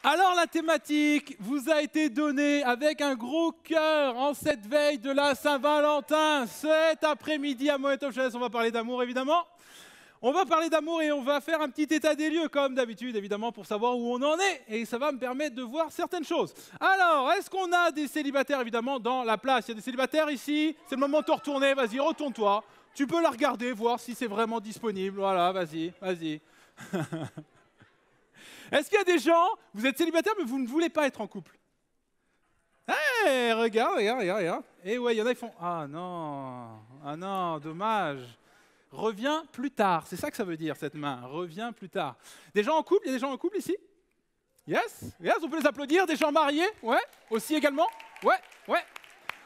Alors la thématique vous a été donnée avec un gros cœur en cette veille de la Saint-Valentin. Cet après-midi à Moment of Jeunesse, on va parler d'amour évidemment. On va parler d'amour et on va faire un petit état des lieux comme d'habitude évidemment pour savoir où on en est et ça va me permettre de voir certaines choses. Alors, est-ce qu'on a des célibataires évidemment dans la place? Il y a des célibataires ici? C'est le moment de te retourner, vas-y, retourne-toi. Tu peux la regarder, voir si c'est vraiment disponible. Voilà, vas-y, vas-y. Est-ce qu'il y a des gens, vous êtes célibataire mais vous ne voulez pas être en couple? Hé, regarde. Et ouais, il y en a qui font ah non, dommage. Reviens plus tard, c'est ça que ça veut dire cette main, reviens plus tard. Des gens en couple, il y a des gens en couple ici? Yes, on peut les applaudir. Des gens mariés? Ouais, aussi également? Ouais.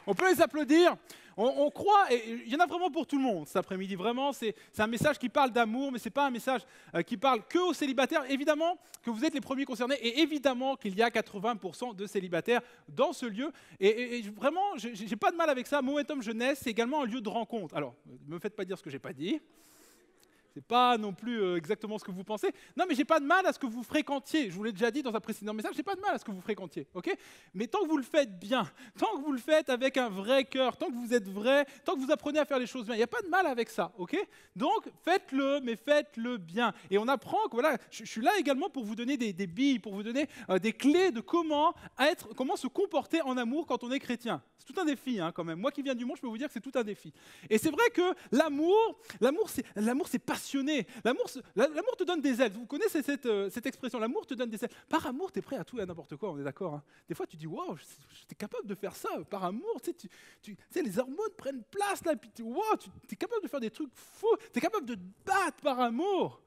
On peut les applaudir. On croit, et il y en a vraiment pour tout le monde cet après-midi. Vraiment, c'est un message qui parle d'amour, mais ce n'est pas un message qui parle que aux célibataires. Évidemment que vous êtes les premiers concernés, et évidemment qu'il y a 80% de célibataires dans ce lieu. Et vraiment, je n'ai pas de mal avec ça. Momentum Jeunesse, c'est également un lieu de rencontre. Alors, ne me faites pas dire ce que je n'ai pas dit. C'est pas non plus exactement ce que vous pensez. Non, mais j'ai pas de mal à ce que vous fréquentiez. Je vous l'ai déjà dit dans un précédent message, j'ai pas de mal à ce que vous fréquentiez, ok? Mais tant que vous le faites bien, tant que vous le faites avec un vrai cœur, tant que vous êtes vrai, tant que vous apprenez à faire les choses bien, il n'y a pas de mal avec ça, ok? Donc faites-le, mais faites-le bien. Et on apprend que voilà, je suis là également pour vous donner des billes, pour vous donner des clés de comment se comporter en amour quand on est chrétien. C'est tout un défi, hein, quand même. Moi qui viens du monde, je peux vous dire que c'est tout un défi. Et c'est vrai que l'amour c'est passionné. L'amour te donne des ailes. Vous connaissez cette expression, l'amour te donne des ailes. Par amour, tu es prêt à tout et à n'importe quoi, on est d'accord, hein. Des fois, tu dis, wow, j'étais capable de faire ça par amour. Tu sais, les hormones prennent place là, puis wow, tu es capable de faire des trucs fous. Tu es capable de te battre par amour.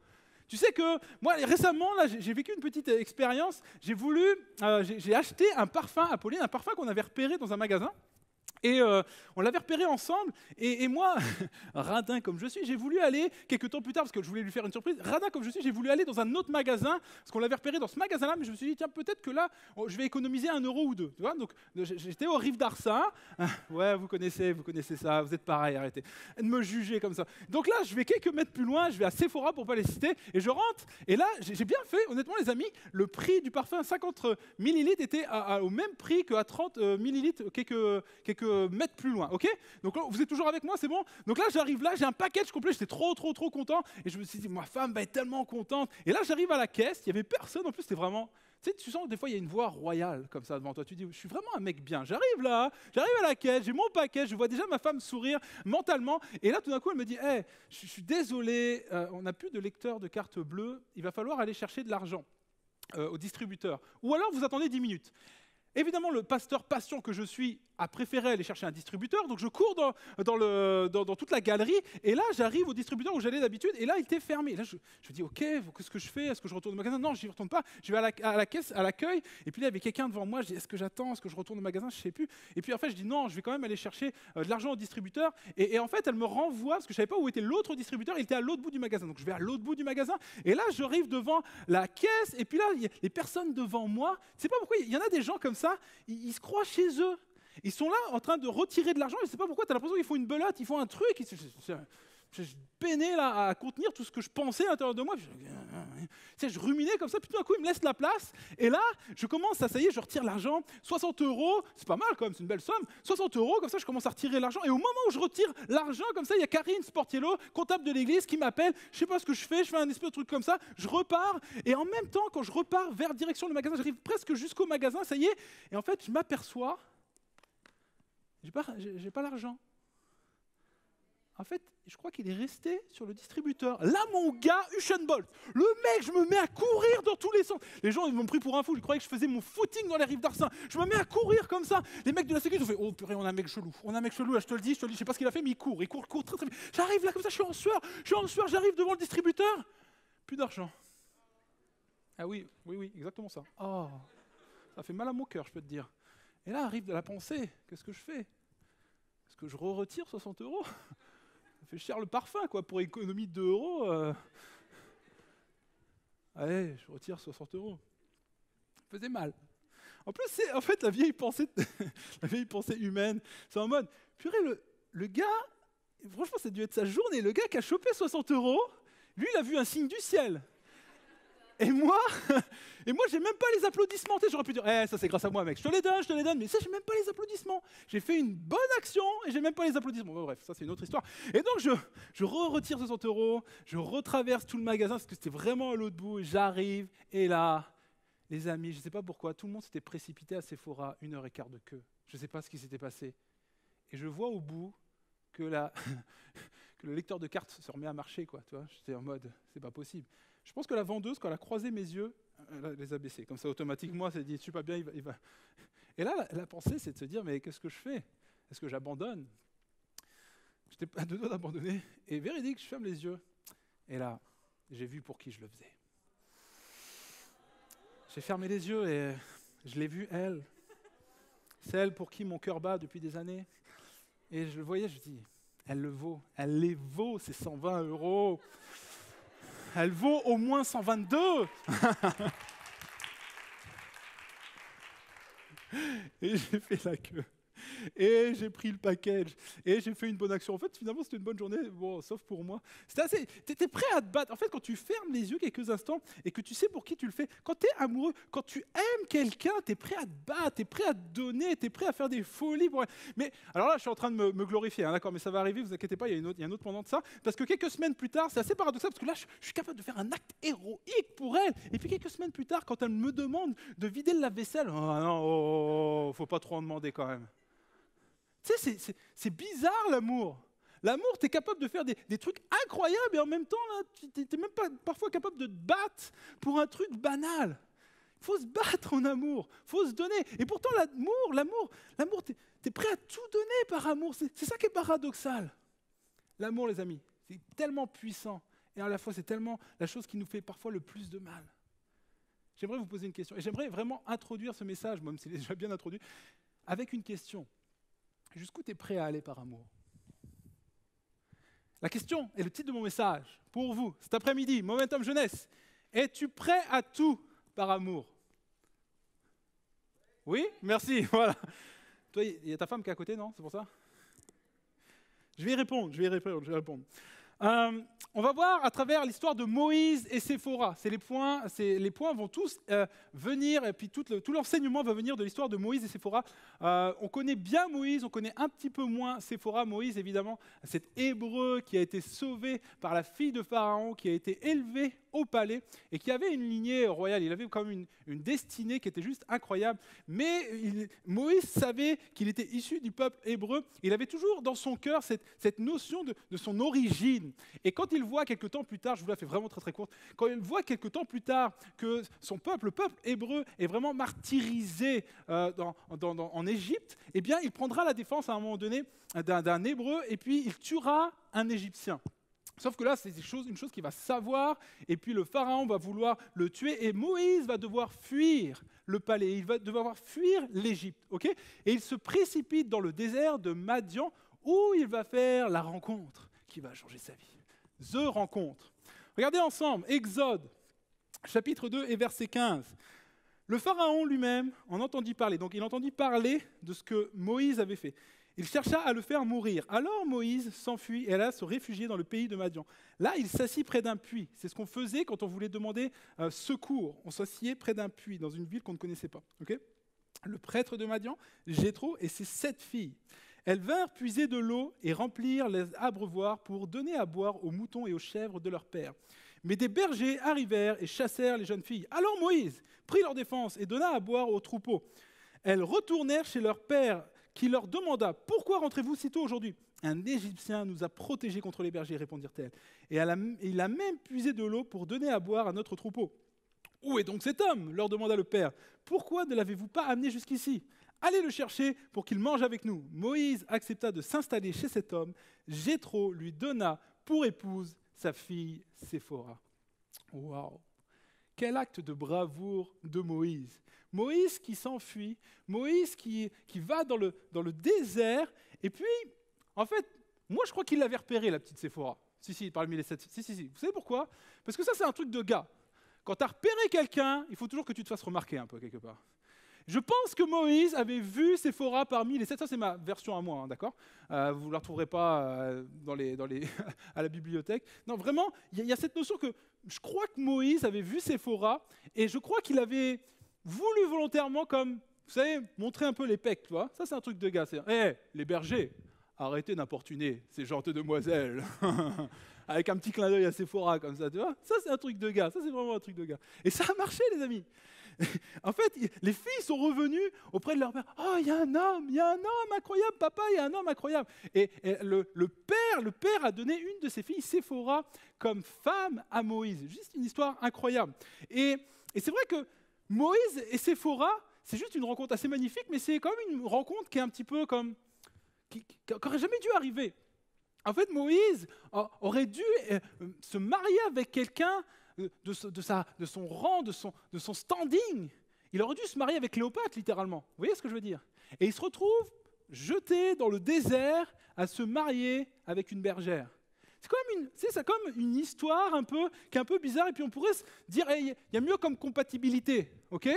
Tu sais que moi, récemment, là, j'ai vécu une petite expérience. J'ai acheté un parfum à Pauline, un parfum qu'on avait repéré dans un magasin. Et on l'avait repéré ensemble, et moi, radin comme je suis, j'ai voulu aller, quelques temps plus tard, parce que je voulais lui faire une surprise, radin comme je suis, j'ai voulu aller dans un autre magasin, parce qu'on l'avait repéré dans ce magasin-là, mais je me suis dit, tiens, peut-être que là, je vais économiser 1 euro ou 2. Tu vois, donc j'étais au Rive d'Arsin, ouais, vous connaissez ça, vous êtes pareil, arrêtez de me juger comme ça. Donc là, je vais quelques mètres plus loin, je vais à Sephora pour ne pas les citer, et je rentre, et là, j'ai bien fait, honnêtement les amis, le prix du parfum 50 millilitres était au même prix qu'à 30 millilitres, quelques mètres plus loin, ok? Donc là, vous êtes toujours avec moi, c'est bon? Donc là, j'arrive là, j'ai un package complet, j'étais trop content, et je me suis dit, ma femme va être tellement contente. Et là, j'arrive à la caisse, il n'y avait personne, en plus, c'était vraiment... Tu sais, tu sens que des fois, il y a une voix royale comme ça devant toi. Tu dis, je suis vraiment un mec bien. J'arrive à la caisse, j'ai mon paquet, je vois déjà ma femme sourire mentalement. Et là, tout d'un coup, elle me dit, hey, je suis désolé, on n'a plus de lecteur de carte bleue, il va falloir aller chercher de l'argent au distributeur. Ou alors, vous attendez 10 minutes. Évidemment, le pasteur patient que je suis a préféré aller chercher un distributeur, donc je cours dans toute la galerie, et là, j'arrive au distributeur où j'allais d'habitude, et là, il était fermé. Et là, je me dis, ok, qu'est-ce que je fais? Est-ce que je retourne au magasin? Non, je n'y retourne pas. Je vais à la caisse, à l'accueil, et puis là, il y avait quelqu'un devant moi. Je dis, est-ce que j'attends? Est-ce que je retourne au magasin? Je ne sais plus. Et puis en fait, je dis, non, je vais quand même aller chercher de l'argent au distributeur. Et en fait, elle me renvoie, parce que je ne savais pas où était l'autre distributeur, il était à l'autre bout du magasin. Donc je vais à l'autre bout du magasin, et là, j'arrive devant la caisse, et puis là, il y a les personnes devant moi. Je ne sais pas pourquoi, il y en a des gens comme ça, ils se croient chez eux. Ils sont là en train de retirer de l'argent, je ne sais pas pourquoi, tu as l'impression qu'ils font une belote, ils font un truc. Je peinais là à contenir tout ce que je pensais à l'intérieur de moi. Je ruminais comme ça, puis tout d'un coup, ils me laissent la place. Et là, je commence ça y est, je retire l'argent. 60 €, c'est pas mal quand même, c'est une belle somme. 60 €, comme ça, je commence à retirer l'argent. Et au moment où je retire l'argent, comme ça, il y a Karine Sportiello, comptable de l'église, qui m'appelle. Je sais pas ce que je fais un espèce de truc comme ça. Je repars. Et en même temps, quand je repars vers direction du magasin, j'arrive presque jusqu'au magasin, ça y est. Et en fait, je m'aperçois, j'ai pas l'argent. En fait, je crois qu'il est resté sur le distributeur. Là, mon gars, Usain Bolt, le mec, je me mets à courir dans tous les sens. Les gens, ils m'ont pris pour un fou. Je croyais que je faisais mon footing dans les rives d'Arsin. Je me mets à courir comme ça. Les mecs de la sécurité, ils ont fait, oh purée, on a un mec chelou. Là, je te le dis, je sais pas ce qu'il a fait, mais il court très très vite. J'arrive là comme ça, je suis en sueur, j'arrive devant le distributeur. Plus d'argent. Ah oui, exactement ça. Oh, ça fait mal à mon cœur, je peux te dire. Et là arrive de la pensée, qu'est-ce que je fais? Est-ce que je retire 60 €? Ça fait cher le parfum, quoi, pour économie de 2 €. Allez, je retire 60 €. Ça faisait mal. En plus, c'est en fait la vieille pensée humaine. C'est en mode, purée, le gars, franchement, ça a dû être sa journée. Le gars qui a chopé 60 €, lui, il a vu un signe du ciel. Et moi, j'ai même pas les applaudissements. Tu sais, j'aurais pu dire, ça c'est grâce à moi, mec. Je te les donne. Mais ça, j'ai même pas les applaudissements. J'ai fait une bonne action et j'ai même pas les applaudissements. Bon, bref, ça c'est une autre histoire. Et donc je retire 60 €, je retraverse tout le magasin parce que c'était vraiment à l'autre bout. Et j'arrive et là, les amis, je sais pas pourquoi, tout le monde s'était précipité à Sephora, 1h15 de queue. Je sais pas ce qui s'était passé. Et je vois au bout que que le lecteur de cartes se remet à marcher, quoi. Tu vois, j'étais en mode, c'est pas possible. Je pense que la vendeuse, quand elle a croisé mes yeux, elle les a baissés. Comme ça, automatiquement, elle s'est dit, super bien, il va. Et là, la pensée, c'est de se dire, mais qu'est-ce que je fais? Est-ce que j'abandonne? J'étais à deux doigts d'abandonner. Et véridique, je ferme les yeux. Et là, j'ai vu pour qui je le faisais. J'ai fermé les yeux et je l'ai vue, elle. Celle pour qui mon cœur bat depuis des années. Et je le voyais, je dis, elle le vaut. Elle les vaut, ces 120 €. Elle vaut au moins 122. Et j'ai fait la queue. Et j'ai pris le package. Et j'ai fait une bonne action. En fait, finalement, c'était une bonne journée. Bon, sauf pour moi. C'était assez. T'étais prêt à te battre. En fait, quand tu fermes les yeux quelques instants et que tu sais pour qui tu le fais, quand tu es amoureux, quand tu aimes quelqu'un, tu es prêt à te battre, tu es prêt à te donner, tu es prêt à faire des folies. Mais alors là, je suis en train de me glorifier, hein, d'accord, mais ça va arriver, vous inquiétez pas, il y a un autre pendant de ça. Parce que quelques semaines plus tard, c'est assez paradoxal, parce que là, je suis capable de faire un acte héroïque pour elle. Et puis quelques semaines plus tard, quand elle me demande de vider le lave-vaisselle, oh non, faut pas trop en demander quand même. Tu sais, c'est bizarre l'amour. L'amour, tu es capable de faire des trucs incroyables et en même temps, tu n'es même pas parfois capable de te battre pour un truc banal. Il faut se battre en amour, il faut se donner. Et pourtant, l'amour, tu es prêt à tout donner par amour. C'est ça qui est paradoxal. L'amour, les amis, c'est tellement puissant et à la fois, c'est tellement la chose qui nous fait parfois le plus de mal. J'aimerais vous poser une question et j'aimerais vraiment introduire ce message, même s'il est déjà bien introduit, avec une question. Jusqu'où tu es prêt à aller par amour? La question est le titre de mon message pour vous cet après-midi, Momentum Jeunesse. Es-tu prêt à tout par amour? Oui? Merci, voilà. Toi, il y a ta femme qui est à côté, non? C'est pour ça? Je vais y répondre. On va voir à travers l'histoire de Moïse et Séphora. Les points vont tous venir, et puis tout l'enseignement va venir de l'histoire de Moïse et Séphora. On connaît bien Moïse, on connaît un petit peu moins Séphora. Moïse, évidemment, cet Hébreu qui a été sauvé par la fille de Pharaon, qui a été élevé au palais et qui avait une lignée royale. Il avait quand même une destinée qui était juste incroyable. Mais Moïse savait qu'il était issu du peuple hébreu. Il avait toujours dans son cœur cette notion de son origine. Et quand il voit quelque temps plus tard, je vous la fais vraiment très très courte, quand il voit quelque temps plus tard que son peuple, le peuple hébreu, est vraiment martyrisé en Égypte, eh bien il prendra la défense à un moment donné d'un Hébreu et puis il tuera un Égyptien. Sauf que là, c'est une chose qu'il va savoir, et puis le pharaon va vouloir le tuer, et Moïse va devoir fuir le palais, il va devoir fuir l'Égypte. Okay, et il se précipite dans le désert de Madian, où il va faire la rencontre qui va changer sa vie. The rencontre. Regardez ensemble, Exode, chapitre 2 et verset 15. Le pharaon lui-même en entendit parler, donc il entendit parler de ce que Moïse avait fait. Il chercha à le faire mourir. Alors Moïse s'enfuit et alla se réfugier dans le pays de Madian. Là, il s'assit près d'un puits. C'est ce qu'on faisait quand on voulait demander secours. On s'assied près d'un puits dans une ville qu'on ne connaissait pas. Okay, le prêtre de Madian, Jéthro, et ses 7 filles. Elles vinrent puiser de l'eau et remplir les abreuvoirs pour donner à boire aux moutons et aux chèvres de leur père. Mais des bergers arrivèrent et chassèrent les jeunes filles. Alors Moïse prit leur défense et donna à boire aux troupeaux. Elles retournèrent chez leur père, qui leur demanda « Pourquoi rentrez-vous si tôt aujourd'hui ?»« Un Égyptien nous a protégés contre les bergers, répondirent-elles. Et il a même puisé de l'eau pour donner à boire à notre troupeau. »« Où est donc cet homme ?» leur demanda le père. « Pourquoi ne l'avez-vous pas amené jusqu'ici ? Allez le chercher pour qu'il mange avec nous. » Moïse accepta de s'installer chez cet homme. Jéthro lui donna pour épouse sa fille Séphora. Waouh! Quel acte de bravoure de Moïse. Moïse qui s'enfuit, Moïse qui va dans le désert, et puis, en fait, moi je crois qu'il l'avait repéré, la petite Séphora. Si, parmi les 7. Si. Vous savez pourquoi? Parce que ça, c'est un truc de gars. Quand tu as repéré quelqu'un, il faut toujours que tu te fasses remarquer un peu, quelque part. Je pense que Moïse avait vu Séphora parmi les sept. Ça, c'est ma version à moi, hein, d'accord? Vous ne la retrouverez pas à la bibliothèque. Non, vraiment, il y a cette notion que je crois que Moïse avait vu Séphora et je crois qu'il avait voulu volontairement, comme, vous savez, montrer un peu les pecs, tu vois. Ça, c'est un truc de gars. C'est, hé, les bergers, arrêtez d'importuner ces genres de demoiselles. Avec un petit clin d'œil à Séphora, comme ça, tu vois. Ça, c'est un truc de gars. Ça, c'est vraiment un truc de gars. Et ça a marché, les amis. En fait, les filles sont revenues auprès de leur père. Oh, il y a un homme incroyable, papa, il y a un homme incroyable. Et le père a donné une de ses filles, Séphora, comme femme à Moïse. Juste une histoire incroyable. Et c'est vrai que Moïse et Séphora, c'est juste une rencontre assez magnifique, mais c'est quand même une rencontre qui est un petit peu comme... qui n'aurait jamais dû arriver. En fait, Moïse aurait dû se marier avec quelqu'un de son rang, de son standing. Il aurait dû se marier avec Cléopâtre, littéralement. Vous voyez ce que je veux dire? Et il se retrouve jeté dans le désert à se marier avec une bergère. C'est comme une histoire qui est un peu bizarre, et puis on pourrait se dire, hey, il y a mieux comme compatibilité, ok?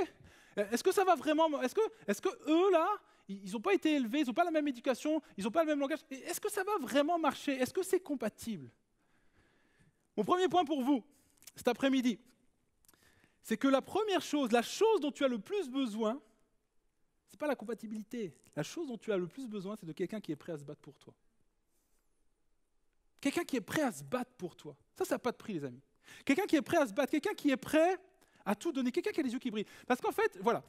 Est-ce que ça va vraiment... Est-ce que eux, là, ils n'ont pas été élevés, ils n'ont pas la même éducation, ils n'ont pas le même langage. Est-ce que ça va vraiment marcher? Est-ce que c'est compatible? Mon premier point pour vous, cet après-midi, c'est que la première chose, la chose dont tu as le plus besoin, ce n'est pas la compatibilité. La chose dont tu as le plus besoin, c'est de quelqu'un qui est prêt à se battre pour toi. Quelqu'un qui est prêt à se battre pour toi. Ça n'a pas de prix, les amis. Quelqu'un qui est prêt à se battre, quelqu'un qui est prêt à tout donner, quelqu'un qui a les yeux qui brillent. Parce qu'en fait, voilà,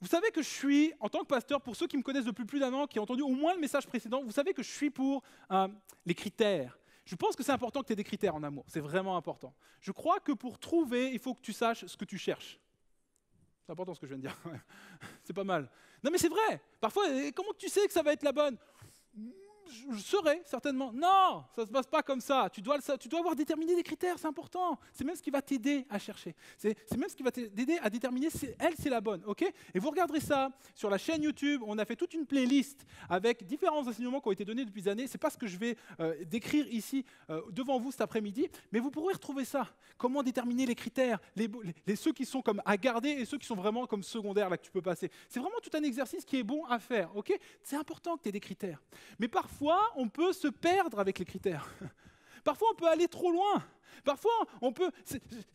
vous savez que je suis, en tant que pasteur, pour ceux qui me connaissent depuis plus d'un an, qui ont entendu au moins le message précédent, vous savez que je suis pour les critères. Je pense que c'est important que tu aies des critères en amour, c'est vraiment important. Je crois que pour trouver, il faut que tu saches ce que tu cherches. C'est important ce que je viens de dire, c'est pas mal. Non mais c'est vrai, parfois, comment tu sais que ça va être la bonne? Je saurais, certainement. Non, ça ne se passe pas comme ça. Tu dois avoir déterminé des critères, c'est important. C'est même ce qui va t'aider à chercher. C'est même ce qui va t'aider à déterminer si elle, c'est la bonne. Okay, et vous regarderez ça sur la chaîne YouTube. On a fait toute une playlist avec différents enseignements qui ont été donnés depuis des années. Ce n'est pas ce que je vais décrire ici devant vous cet après-midi, mais vous pourrez retrouver ça. Comment déterminer les critères, ceux qui sont comme à garder et ceux qui sont vraiment comme secondaires là, que tu peux passer. C'est vraiment tout un exercice qui est bon à faire. Okay, c'est important que tu aies des critères. Mais parfois, on peut se perdre avec les critères. Parfois, on peut aller trop loin. Parfois, on peut...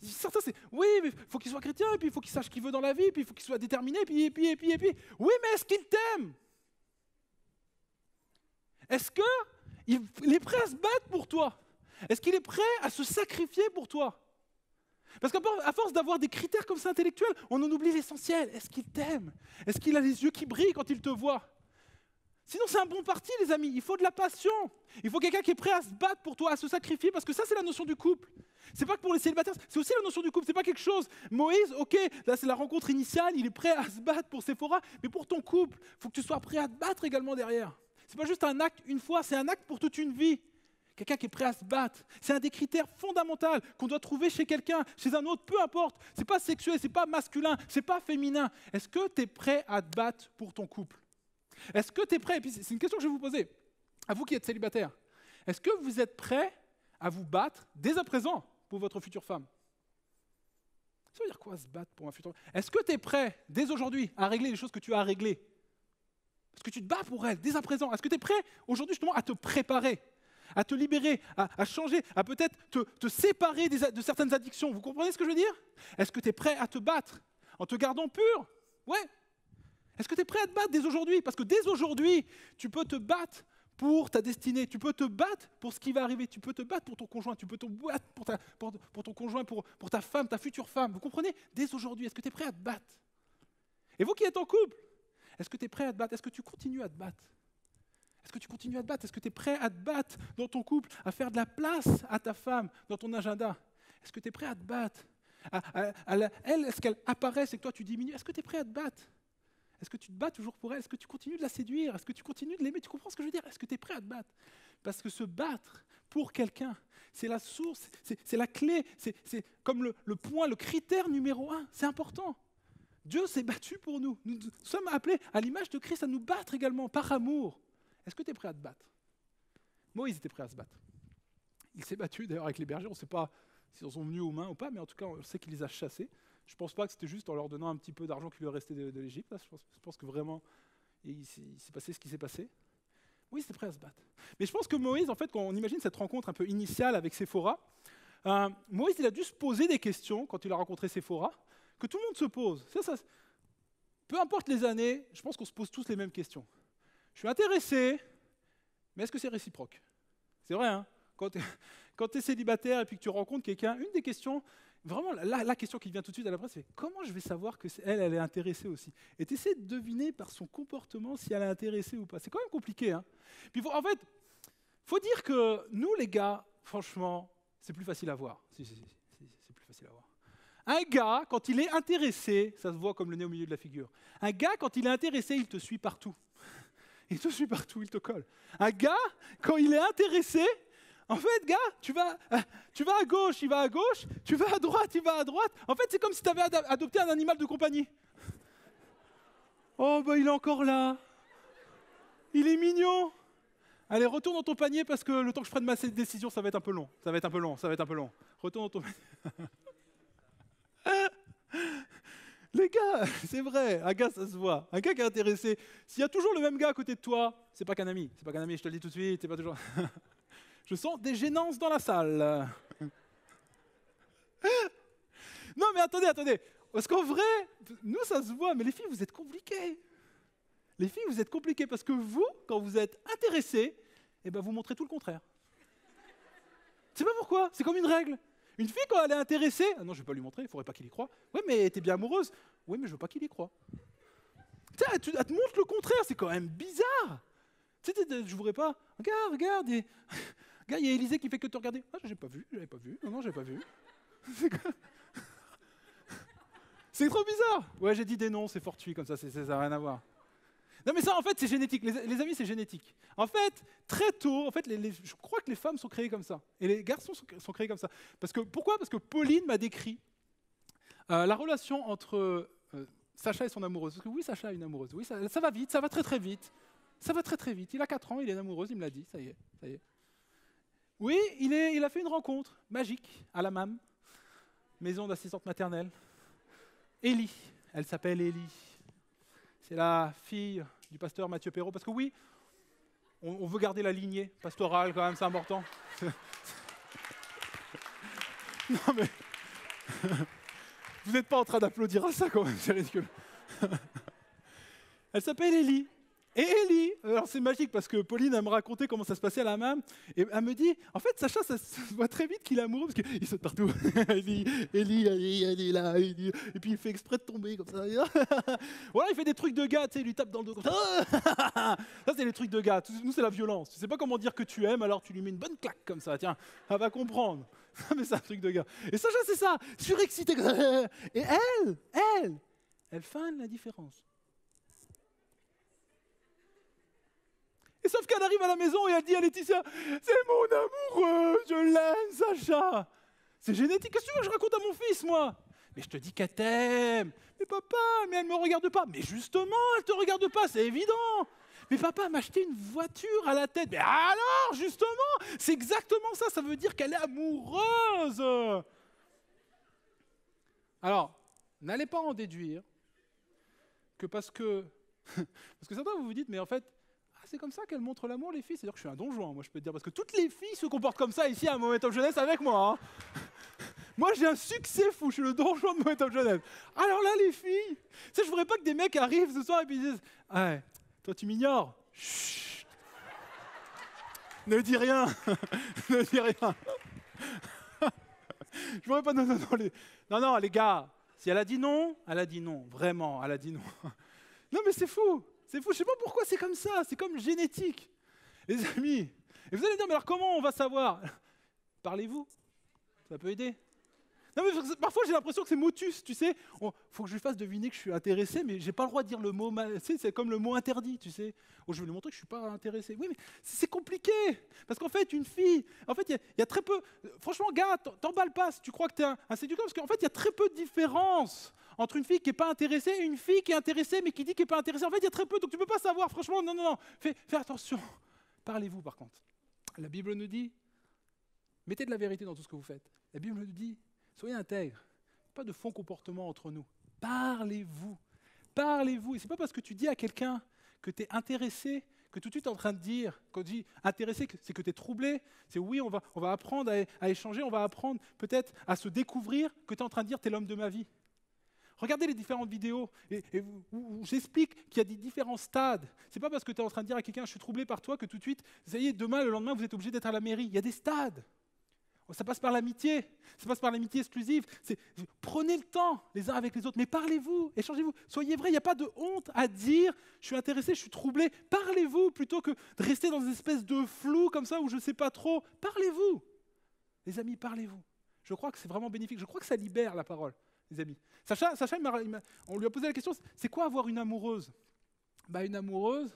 Certains, c'est... Oui, mais il faut qu'il soit chrétien, et puis il faut qu'il sache ce qu'il veut dans la vie, puis il faut qu'il soit déterminé, et puis... Oui, mais est-ce qu'il t'aime? Est-ce qu'il est prêt à se battre pour toi? Est-ce qu'il est prêt à se sacrifier pour toi? Parce qu'à force d'avoir des critères comme ça intellectuels, on en oublie l'essentiel. Est-ce qu'il t'aime? Est-ce qu'il a les yeux qui brillent quand il te voit? Sinon, c'est un bon parti, les amis. Il faut de la passion. Il faut quelqu'un qui est prêt à se battre pour toi, à se sacrifier, parce que ça, c'est la notion du couple. C'est pas que pour les célibataires, c'est aussi la notion du couple. C'est pas quelque chose. Moïse, ok, là, c'est la rencontre initiale, il est prêt à se battre pour Séphora, mais pour ton couple, il faut que tu sois prêt à te battre également derrière. C'est pas juste un acte une fois, c'est un acte pour toute une vie. Quelqu'un qui est prêt à se battre. C'est un des critères fondamentaux qu'on doit trouver chez quelqu'un, chez un autre, peu importe. C'est pas sexuel, c'est pas masculin, c'est pas féminin. Est-ce que tu es prêt à te battre pour ton couple? Est-ce que tu es prêt? Et puis c'est une question que je vais vous poser, à vous qui êtes célibataire. Est-ce que vous êtes prêt à vous battre dès à présent pour votre future femme? Ça veut dire quoi se battre pour ma future femme? Est-ce que tu es prêt dès aujourd'hui à régler les choses que tu as à régler? Est-ce que tu te bats pour elle dès à présent? Est-ce que tu es prêt aujourd'hui justement à te préparer, à te libérer, à changer, à peut-être te séparer de certaines addictions? Vous comprenez ce que je veux dire? Est-ce que tu es prêt à te battre en te gardant pur? Ouais. Est-ce que tu es prêt à te battre dès aujourd'hui? Parce que dès aujourd'hui, tu peux te battre pour ta destinée, tu peux te battre pour ce qui va arriver, tu peux te battre pour ton conjoint, tu peux te battre pour ton conjoint, pour ta femme, ta future femme. Vous comprenez? Dès aujourd'hui, est-ce que tu es prêt à te battre? Et vous qui êtes en couple, est-ce que tu es prêt à te battre? Est-ce que tu continues à te battre? Est-ce que tu continues à te battre? Est-ce que tu es prêt à te battre dans ton couple, à faire de la place à ta femme dans ton agenda? Est-ce que tu es prêt à te battre? Elle, est-ce qu'elle apparaît, c'est que toi tu diminues? Est-ce que tu es prêt à te battre? Est-ce que tu te bats toujours pour elle? Est-ce que tu continues de la séduire? Est-ce que tu continues de l'aimer? Tu comprends ce que je veux dire? Est-ce que tu es prêt à te battre? Parce que se battre pour quelqu'un, c'est la source, c'est la clé, c'est comme le point, le critère numéro 1. C'est important. Dieu s'est battu pour nous. Nous sommes appelés à l'image de Christ à nous battre également, par amour. Est-ce que tu es prêt à te battre? Moïse était prêt à se battre. Il s'est battu d'ailleurs avec les bergers. On ne sait pas s'ils en sont venus aux mains ou pas, mais en tout cas, on sait qu'il les a chassés. Je pense pas que c'était juste en leur donnant un petit peu d'argent qui lui restait de l'Égypte. Je pense que vraiment, il s'est passé ce qui s'est passé. Moïse était prêt à se battre. Mais je pense que Moïse, en fait, quand on imagine cette rencontre un peu initiale avec Séphora, Moïse, il a dû se poser des questions quand il a rencontré Séphora, que tout le monde se pose. Peu importe les années, je pense qu'on se pose tous les mêmes questions. Je suis intéressé, mais est-ce que c'est réciproque? C'est vrai, hein? Quand tu es célibataire et puis que tu rencontres quelqu'un, une des questions, vraiment la question qui vient tout de suite à la place, c'est comment je vais savoir que elle est intéressée aussi? Et tu essaies de deviner par son comportement si elle est intéressée ou pas. C'est quand même compliqué. Hein? Puis en fait, il faut dire que nous, les gars, franchement, c'est plus facile à voir. C'est plus facile à voir. Un gars, quand il est intéressé, ça se voit comme le nez au milieu de la figure. Un gars, quand il est intéressé, il te suit partout. Il te suit partout, il te colle. Un gars, quand il est intéressé, en fait, gars, tu vas à gauche, il va à gauche, tu vas à droite, il va à droite. En fait, c'est comme si tu avais adopté un animal de compagnie. Oh, bah il est encore là. Il est mignon. Allez, retourne dans ton panier parce que le temps que je prenne ma décision, ça va être un peu long. Ça va être un peu long. Retourne dans ton panier. Les gars, c'est vrai, un gars, ça se voit. Un gars qui est intéressé. S'il y a toujours le même gars à côté de toi, c'est pas qu'un ami. C'est pas qu'un ami, je te le dis tout de suite. C'est pas toujours. Je sens des gênances dans la salle. Non, mais attendez. Parce qu'en vrai, nous, ça se voit, mais les filles, vous êtes compliquées. Les filles, vous êtes compliquées parce que vous, quand vous êtes intéressés, eh ben, vous montrez tout le contraire. Tu sais pas pourquoi? C'est comme une règle. Une fille, quand elle est intéressée, ah non, je vais pas lui montrer, il faudrait pas qu'il y croie. Oui, mais t'es bien amoureuse. Oui, mais je veux pas qu'il y croie. Tu sais, elle te montre le contraire, c'est quand même bizarre. Tu sais, je voudrais pas. Regarde, il y a Élisée qui fait que te regarder. Ah, j'avais pas vu. Non, j'avais pas vu. C'est trop bizarre. Ouais, j'ai dit des noms, c'est fortuit comme ça, ça n'a rien à voir. Non mais ça, en fait, c'est génétique. Les amis, c'est génétique. En fait, très tôt, en fait, je crois que les femmes sont créées comme ça. Et les garçons sont créés comme ça. Pourquoi? Parce que Pauline m'a décrit la relation entre Sacha et son amoureuse. Parce que oui, Sacha a une amoureuse. Oui, ça va vite, ça va très très vite. Ça va très très vite. Il a 4 ans, il est amoureuse, il me l'a dit, ça y est. Oui, il a fait une rencontre magique à la MAM, maison d'assistante maternelle. Élie, elle s'appelle Élie. C'est la fille du pasteur Mathieu Perrault. Parce que oui, on veut garder la lignée pastorale quand même, c'est important. Non mais, vous n'êtes pas en train d'applaudir à ça quand même, c'est ridicule. Elle s'appelle Élie. Et Élie, alors c'est magique parce que Pauline, elle me racontait comment ça se passait à la MAM, et elle me dit, en fait, Sacha, ça se voit très vite qu'il est amoureux, parce qu'il saute partout. Élie, là, Élie, et puis il fait exprès de tomber comme ça. Voilà, il fait des trucs de gars, tu sais, il lui tape dans le dos comme ça. Ça, c'est les trucs de gars. Nous, c'est la violence. Tu sais pas comment dire que tu aimes, alors tu lui mets une bonne claque comme ça, tiens, elle va comprendre. Mais c'est un truc de gars. Et Sacha, c'est ça, surexcité. Et elle feint la différence. Et sauf qu'elle arrive à la maison et elle dit à Laetitia, c'est mon amoureux, je l'aime, Sacha. C'est génétique, qu'est-ce que tu veux que je raconte à mon fils, moi? Mais je te dis qu'elle t'aime. Mais papa, mais elle ne me regarde pas. Mais justement, elle ne te regarde pas, c'est évident. Mais papa m'a acheté une voiture à la tête. Mais alors, justement, c'est exactement ça, ça veut dire qu'elle est amoureuse. Alors, n'allez pas en déduire que parce que certains vous vous dites, mais en fait, c'est comme ça qu'elles montrent l'amour, les filles. C'est-à-dire que je suis un Don Juan, moi je peux te dire, parce que toutes les filles se comportent comme ça ici à Momentum Jeunesse avec moi. Hein. Moi j'ai un succès fou, je suis le Don Juan de Momentum Jeunesse. Alors là les filles, tu sais, je voudrais pas que des mecs arrivent ce soir et puis ils disent, ouais, toi tu m'ignores. Chut. Ne dis rien. Ne dis rien. Je voudrais pas, non les gars, si elle a dit non, vraiment, elle a dit non. Non mais c'est fou. C'est fou, je ne sais pas pourquoi c'est comme ça, c'est comme génétique. Les amis, et vous allez dire, mais alors comment on va savoir? Parlez-vous, ça peut aider. Non mais parfois j'ai l'impression que c'est motus, tu sais. Faut que je lui fasse deviner que je suis intéressé, mais j'ai pas le droit de dire le mot, tu sais, c'est comme le mot interdit, tu sais. Oh, je vais lui montrer que je suis pas intéressé. Oui, mais c'est compliqué, parce qu'en fait une fille, en fait il y a très peu. Franchement, gars, t'emballes pas si tu crois que t'es un séducteur, parce qu'en fait il y a très peu de différence entre une fille qui n'est pas intéressée et une fille qui est intéressée mais qui dit qu'elle n'est pas intéressée. En fait, il y a très peu, donc tu ne peux pas savoir. Franchement, non. Fais attention. Parlez-vous, par contre. La Bible nous dit, mettez de la vérité dans tout ce que vous faites. La Bible nous dit, soyez intègres. pas de faux comportements entre nous. Parlez-vous. Parlez-vous. Et ce n'est pas parce que tu dis à quelqu'un que tu es intéressé, que tout de suite tu es en train de dire, quand tu dis intéressé, c'est que tu es troublé. C'est oui, on va apprendre à échanger, on va apprendre peut-être à se découvrir, que tu es en train de dire tu es l'homme de ma vie. Regardez les différentes vidéos où j'explique qu'il y a des différents stades. Ce n'est pas parce que tu es en train de dire à quelqu'un je suis troublé par toi que tout de suite, ça y est, demain, le lendemain, vous êtes obligé d'être à la mairie. Il y a des stades. Ça passe par l'amitié, ça passe par l'amitié exclusive. Prenez le temps les uns avec les autres, mais parlez-vous, échangez-vous. Soyez vrais, il n'y a pas de honte à dire « je suis intéressé, je suis troublé ». Parlez-vous plutôt que de rester dans une espèce de flou comme ça où je ne sais pas trop. Parlez-vous. Les amis, parlez-vous. Je crois que c'est vraiment bénéfique. Je crois que ça libère la parole, les amis. Sacha on lui a posé la question, c'est quoi avoir une amoureuse ? Une amoureuse...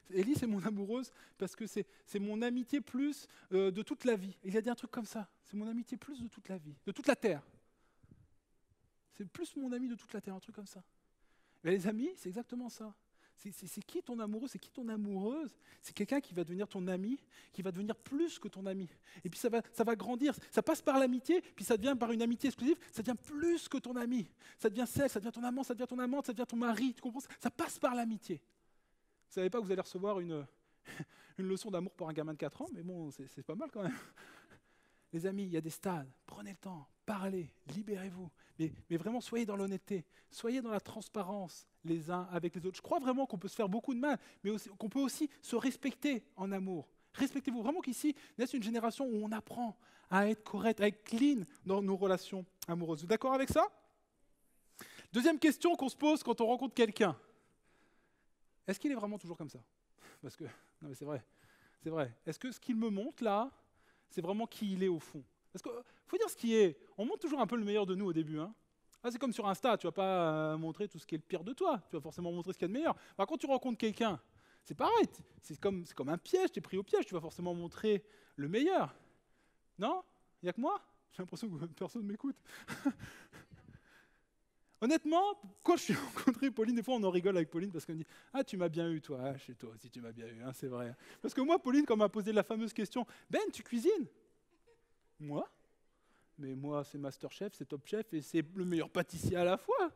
Élie, c'est mon amoureuse parce que c'est mon amitié plus de toute la vie. Il a dit un truc comme ça. C'est mon amitié plus de toute la vie, de toute la terre. C'est plus mon ami de toute la terre, un truc comme ça. Mais les amis, c'est exactement ça. C'est qui ton amoureux, c'est qui ton amoureuse ? C'est quelqu'un qui va devenir ton ami, qui va devenir plus que ton ami. Et puis ça va grandir. Ça passe par l'amitié, puis ça devient par une amitié exclusive, ça devient plus que ton ami. Ça devient celle, ça devient ton amant, ça devient ton amante, ça devient ton mari. Tu comprends ? Ça passe par l'amitié. Vous ne savez pas que vous allez recevoir une leçon d'amour pour un gamin de 4 ans, mais bon, c'est pas mal quand même. Les amis, il y a des stades, prenez le temps, parlez, libérez-vous, mais vraiment soyez dans l'honnêteté, soyez dans la transparence les uns avec les autres. Je crois vraiment qu'on peut se faire beaucoup de mal, mais aussi, qu'on peut aussi se respecter en amour. Respectez-vous, vraiment qu'ici, naisse une génération où on apprend à être correct, à être clean dans nos relations amoureuses. Vous êtes d'accord avec ça ? Deuxième question qu'on se pose quand on rencontre quelqu'un. Est-ce qu'il est vraiment toujours comme ça ? Parce que, non mais c'est vrai. Est-ce que ce qu'il me montre là, c'est vraiment qui il est au fond ? Parce qu'il faut dire ce qui est. On montre toujours un peu le meilleur de nous au début. C'est comme sur Insta, tu ne vas pas montrer tout ce qui est le pire de toi. Tu vas forcément montrer ce qu'il y a de meilleur. Quand tu rencontres quelqu'un, c'est pareil. C'est comme un piège, tu es pris au piège. Tu vas forcément montrer le meilleur. Non ? Il n'y a que moi ? J'ai l'impression que personne ne m'écoute. Honnêtement, quand je suis rencontré Pauline, des fois on en rigole avec Pauline parce qu'on dit « Ah, tu m'as bien eu toi, chez toi aussi tu m'as bien eu, c'est vrai. » Parce que moi, Pauline, quand elle m'a posé la fameuse question « Ben, tu cuisines ?» Moi ? Mais moi, c'est Masterchef, c'est Top Chef et c'est le meilleur pâtissier à la fois.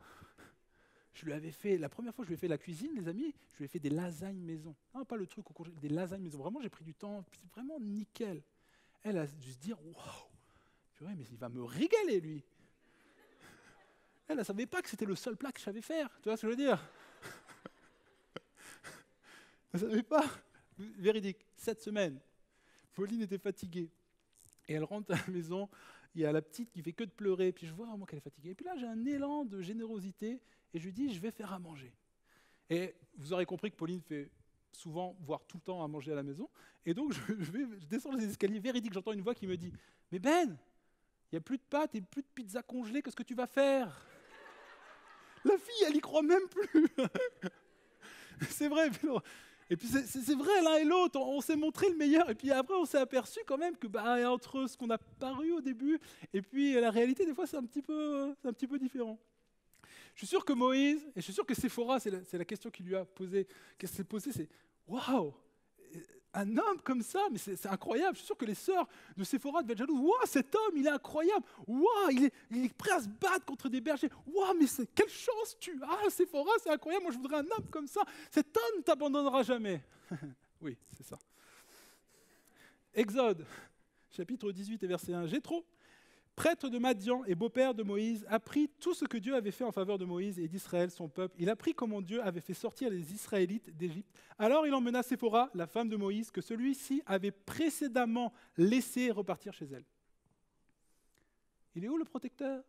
Je lui avais fait, la première fois que je lui ai fait la cuisine, les amis, je lui ai fait des lasagnes maison. Non, pas le truc au congé, des lasagnes maison. Vraiment, j'ai pris du temps, c'est vraiment nickel. Elle a dû se dire « Waouh, purée, mais il va me régaler lui !» Elle ne savait pas que c'était le seul plat que je savais faire. Tu vois ce que je veux dire ? Elle ne savait pas. Véridique, 7 semaines. Pauline était fatiguée. Et elle rentre à la maison, il y a la petite qui fait que de pleurer. Puis je vois vraiment qu'elle est fatiguée. Et puis là, j'ai un élan de générosité. Et je lui dis, je vais faire à manger. Et vous aurez compris que Pauline fait souvent, voire tout le temps, à manger à la maison. Et donc, je descends les escaliers. Véridique, j'entends une voix qui me dit, « Mais Ben, il n'y a plus de pâtes et plus de pizza congelée. Qu'est-ce que tu vas faire ?» La fille, elle y croit même plus. C'est vrai. Et puis c'est vrai, l'un et l'autre, on s'est montré le meilleur. Et puis après, on s'est aperçu quand même que entre ce qu'on a paru au début et puis la réalité, des fois, c'est un petit peu différent. Je suis sûr que Moïse, et je suis sûr que Séphora, c'est la question qu'il lui a posée, qu'elle s'est posée, c'est « Waouh !» Un homme comme ça, mais c'est incroyable. Je suis sûr que les sœurs de Séphora devaient être jalouses. Waouh, cet homme, il est incroyable. Waouh, il est prêt à se battre contre des bergers. Waouh, mais quelle chance tu as, Séphora, c'est incroyable. Moi, je voudrais un homme comme ça. Cet homme ne t'abandonnera jamais. Oui, c'est ça. Exode, chapitre 18 et verset 1. Jéthro, prêtre de Madian et beau-père de Moïse, apprit tout ce que Dieu avait fait en faveur de Moïse et d'Israël, son peuple. Il apprit comment Dieu avait fait sortir les Israélites d'Égypte. Alors il emmena Séphora, la femme de Moïse, que celui-ci avait précédemment laissé repartir chez elle. Il est où le protecteur ?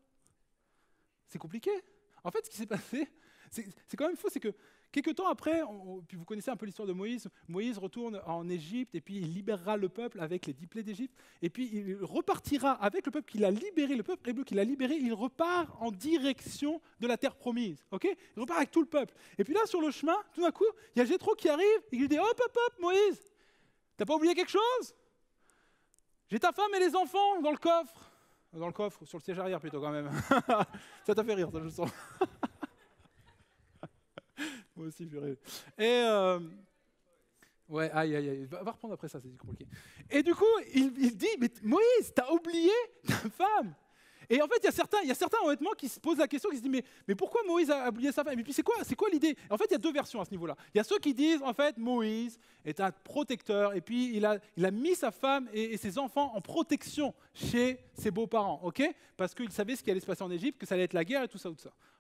C'est compliqué. En fait, ce qui s'est passé, c'est quand même fou, c'est que quelques temps après, puis vous connaissez un peu l'histoire de Moïse, Moïse retourne en Égypte et puis il libérera le peuple avec les 10 plaies d'Égypte et puis il repartira avec le peuple qu'il a libéré, le peuple hébreu qu'il a libéré, il repart en direction de la terre promise, ok ? Il repart avec tout le peuple. Et puis là, sur le chemin, tout d'un coup, il y a Jéthro qui arrive et il lui dit « Hop, Moïse, t'as pas oublié quelque chose ? J'ai ta femme et les enfants dans le coffre. » Dans le coffre, sur le siège arrière plutôt quand même. Ça t'a fait rire, ça je le sens. Moi aussi, purée. Et ouais, aïe. Va reprendre après ça, c'est compliqué. Et du coup, il dit, mais Moïse, t'as oublié ta femme Et en fait, il y a certains honnêtement qui se posent la question, qui se disent mais pourquoi Moïse a oublié sa femme? Et puis c'est quoi l'idée? En fait, il y a deux versions à ce niveau-là. Il y a ceux qui disent en fait Moïse est un protecteur et puis il a mis sa femme et ses enfants en protection chez ses beaux-parents, ok? Parce qu'il savait ce qui allait se passer en Égypte, que ça allait être la guerre et tout ça,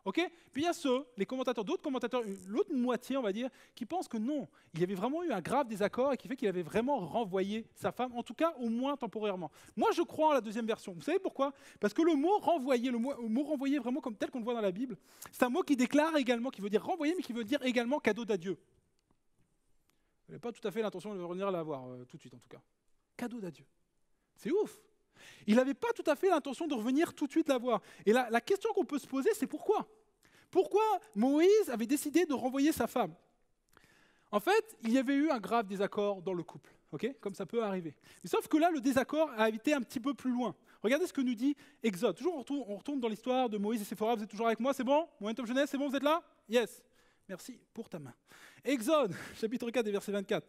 ok? Puis il y a d'autres commentateurs, l'autre moitié on va dire, qui pensent que non, il y avait vraiment eu un grave désaccord et qui fait qu'il avait vraiment renvoyé sa femme, en tout cas au moins temporairement. Moi je crois en la deuxième version. Vous savez pourquoi? Parce que le mot renvoyer vraiment comme tel qu'on le voit dans la Bible, c'est un mot qui déclare également, qui veut dire renvoyer, mais qui veut dire également cadeau d'adieu. Je n'avais pas tout à fait l'intention de revenir la voir tout de suite en tout cas. Cadeau d'adieu. C'est ouf. Il n'avait pas tout à fait l'intention de revenir tout de suite la voir. Et la question qu'on peut se poser, c'est pourquoi? Pourquoi Moïse avait décidé de renvoyer sa femme? En fait, il y avait eu un grave désaccord dans le couple, ok? Comme ça peut arriver. Mais sauf que là, le désaccord a été un petit peu plus loin. Regardez ce que nous dit Exode. Toujours, on retourne dans l'histoire de Moïse et Séphora. Vous êtes toujours avec moi? C'est bon? Momentum Jeunesse, c'est bon? Vous êtes là? Yes. Merci pour ta main. Exode, chapitre 4, et verset 24.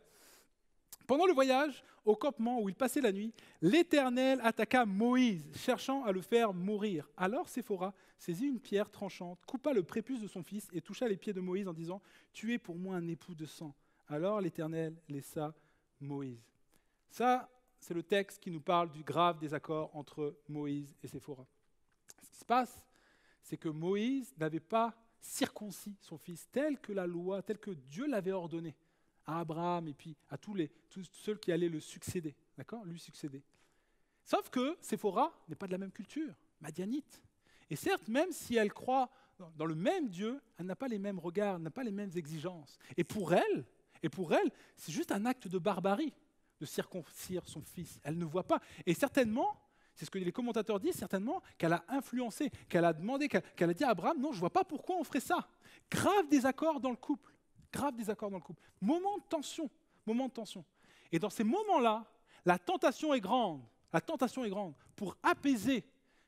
Pendant le voyage, au campement où il passait la nuit, l'Éternel attaqua Moïse, cherchant à le faire mourir. Alors Séphora saisit une pierre tranchante, coupa le prépuce de son fils et toucha les pieds de Moïse en disant « Tu es pour moi un époux de sang. » Alors l'Éternel laissa Moïse. Ça, c'est le texte qui nous parle du grave désaccord entre Moïse et Séphora. Ce qui se passe, c'est que Moïse n'avait pas circoncis son fils tel que la loi, tel que Dieu l'avait ordonné à Abraham et puis à tous ceux qui allaient le succéder, d'accord, lui succéder. Sauf que Séphora n'est pas de la même culture, madianite. Et certes, même si elle croit dans le même Dieu, elle n'a pas les mêmes regards, n'a pas les mêmes exigences. Et pour elle, c'est juste un acte de barbarie de circoncire son fils. Elle ne voit pas. Et certainement, c'est ce que les commentateurs disent, certainement qu'elle a influencé, qu'elle a demandé, qu'elle a dit à Abraham, non, je ne vois pas pourquoi on ferait ça. Grave désaccord dans le couple. Grave désaccord dans le couple. Moment de tension. Et dans ces moments-là, la tentation est grande pour apaiser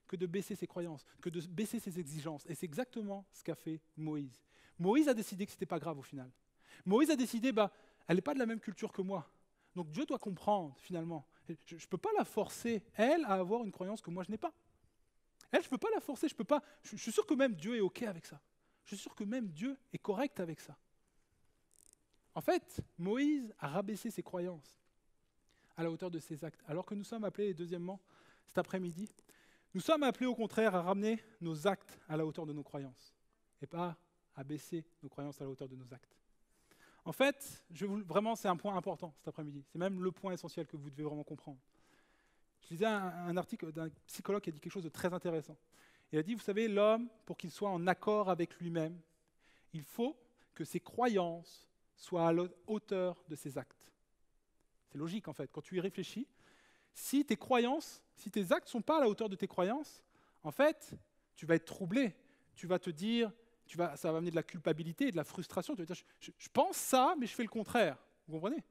que de baisser ses croyances, que de baisser ses exigences. Et c'est exactement ce qu'a fait Moïse. Moïse a décidé que ce n'était pas grave au final. Moïse a décidé, elle n'est pas de la même culture que moi. Donc Dieu doit comprendre finalement. Je ne peux pas la forcer, elle, à avoir une croyance que moi je n'ai pas. Elle, je ne peux pas la forcer, je suis sûr que même Dieu est OK avec ça. Je suis sûr que même Dieu est correct avec ça. En fait, Moïse a rabaissé ses croyances à la hauteur de ses actes, alors que nous sommes appelés, deuxièmement, cet après-midi, nous sommes appelés au contraire à ramener nos actes à la hauteur de nos croyances, et pas à baisser nos croyances à la hauteur de nos actes. En fait, vraiment, c'est un point important cet après-midi, c'est même le point essentiel que vous devez vraiment comprendre. Je lisais un article d'un psychologue qui a dit quelque chose de très intéressant. Il a dit, vous savez, l'homme, pour qu'il soit en accord avec lui-même, il faut que ses croyances soient à la hauteur de ses actes. C'est logique en fait, quand tu y réfléchis, si tes actes ne sont pas à la hauteur de tes croyances, en fait, tu vas être troublé, tu vas te dire, ça va amener de la culpabilité et de la frustration, tu vas dire, je pense ça, mais je fais le contraire, vous comprenez?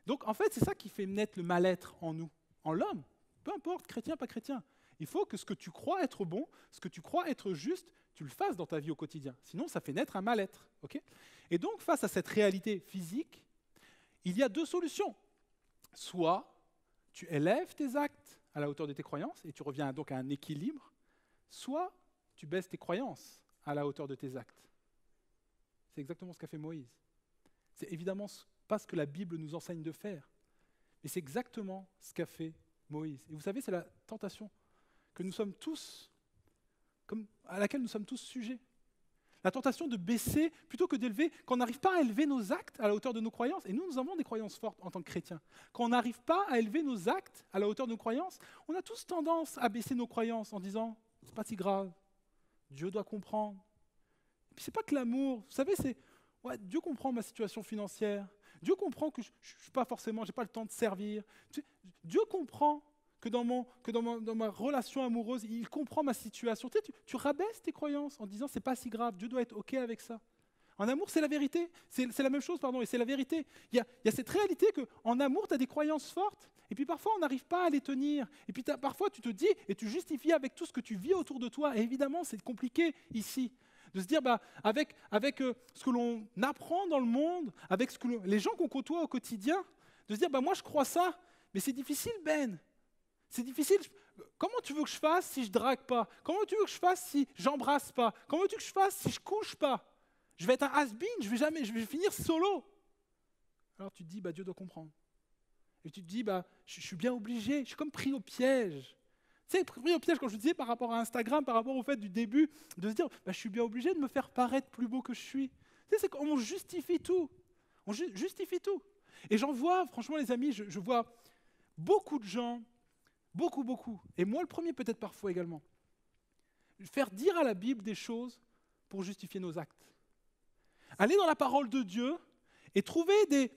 Donc en fait, c'est ça qui fait naître le mal-être en nous, en l'homme, peu importe, chrétien, pas chrétien. Il faut que ce que tu crois être bon, ce que tu crois être juste, tu le fasses dans ta vie au quotidien. Sinon, ça fait naître un mal-être. Okay? Et donc, face à cette réalité physique, il y a deux solutions. Soit tu élèves tes actes à la hauteur de tes croyances et tu reviens donc à un équilibre, soit tu baisses tes croyances à la hauteur de tes actes. C'est exactement ce qu'a fait Moïse. C'est évidemment pas ce que la Bible nous enseigne de faire, mais c'est exactement ce qu'a fait Moïse. Et vous savez, c'est la tentation que nous sommes tous, à laquelle nous sommes tous sujets. La tentation de baisser plutôt que d'élever, quand on n'arrive pas à élever nos actes à la hauteur de nos croyances, et nous avons des croyances fortes en tant que chrétiens, quand on n'arrive pas à élever nos actes à la hauteur de nos croyances, on a tous tendance à baisser nos croyances en disant « c'est pas si grave, Dieu doit comprendre ». Et puis c'est pas que l'amour, vous savez, c'est ouais, Dieu comprend ma situation financière, Dieu comprend que je suis pas forcément, j'ai pas le temps de servir, Dieu comprend que dans ma relation amoureuse, il comprend ma situation. Tu rabaisses tes croyances en disant c'est pas si grave, Dieu doit être OK avec ça. En amour, c'est la vérité. C'est la même chose, et c'est la vérité. Il y a cette réalité qu'en amour, tu as des croyances fortes, et puis parfois, on n'arrive pas à les tenir. Et puis parfois, tu te dis, et tu justifies avec tout ce que tu vis autour de toi. Et évidemment, c'est compliqué ici. De se dire, avec ce que l'on apprend dans le monde, avec les gens qu'on côtoie au quotidien, de se dire, moi, je crois ça, mais c'est difficile, Ben. C'est difficile. Comment tu veux que je fasse si je drague pas? Comment tu veux que je fasse si j'embrasse pas? Comment tu veux que je fasse si je couche pas? Je vais être un has-been, je vais finir solo. Alors tu te dis, Dieu doit comprendre. Et tu te dis, je suis bien obligé, je suis comme pris au piège. Tu sais, pris au piège, quand je te disais par rapport à Instagram, par rapport au fait du début, de se dire, je suis bien obligé de me faire paraître plus beau que je suis. Tu sais, c'est qu'on justifie tout. On justifie tout. Et j'en vois, franchement les amis, je vois beaucoup de gens, beaucoup, et moi le premier peut-être parfois également, faire dire à la Bible des choses pour justifier nos actes. Aller dans la parole de Dieu et trouver des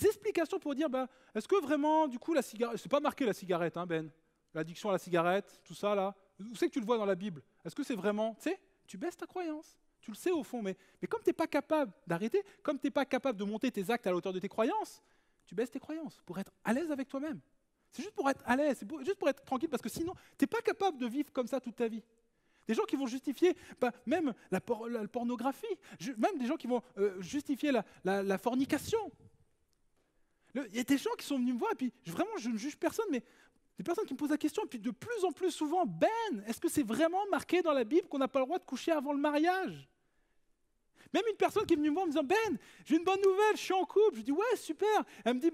explications pour dire, est-ce que vraiment, du coup, la cigarette, c'est pas marqué la cigarette, hein, Ben, l'addiction à la cigarette, tout ça là, où c'est que tu le vois dans la Bible? Est-ce que c'est vraiment, tu sais, tu baisses ta croyance, tu le sais au fond, mais comme tu n'es pas capable d'arrêter, comme tu n'es pas capable de monter tes actes à la hauteur de tes croyances, tu baisses tes croyances pour être à l'aise avec toi-même. C'est juste pour être à l'aise, juste pour être tranquille, parce que sinon, tu n'es pas capable de vivre comme ça toute ta vie. Des gens qui vont justifier même la pornographie, même des gens qui vont justifier la fornication. Il y a des gens qui sont venus me voir, et puis vraiment, je ne juge personne, mais des personnes qui me posent la question, et puis de plus en plus souvent, est-ce que c'est vraiment marqué dans la Bible qu'on n'a pas le droit de coucher avant le mariage? Même une personne qui est venue me voir en me disant, j'ai une bonne nouvelle, je suis en couple. Je dis, ouais, super. Elle me dit,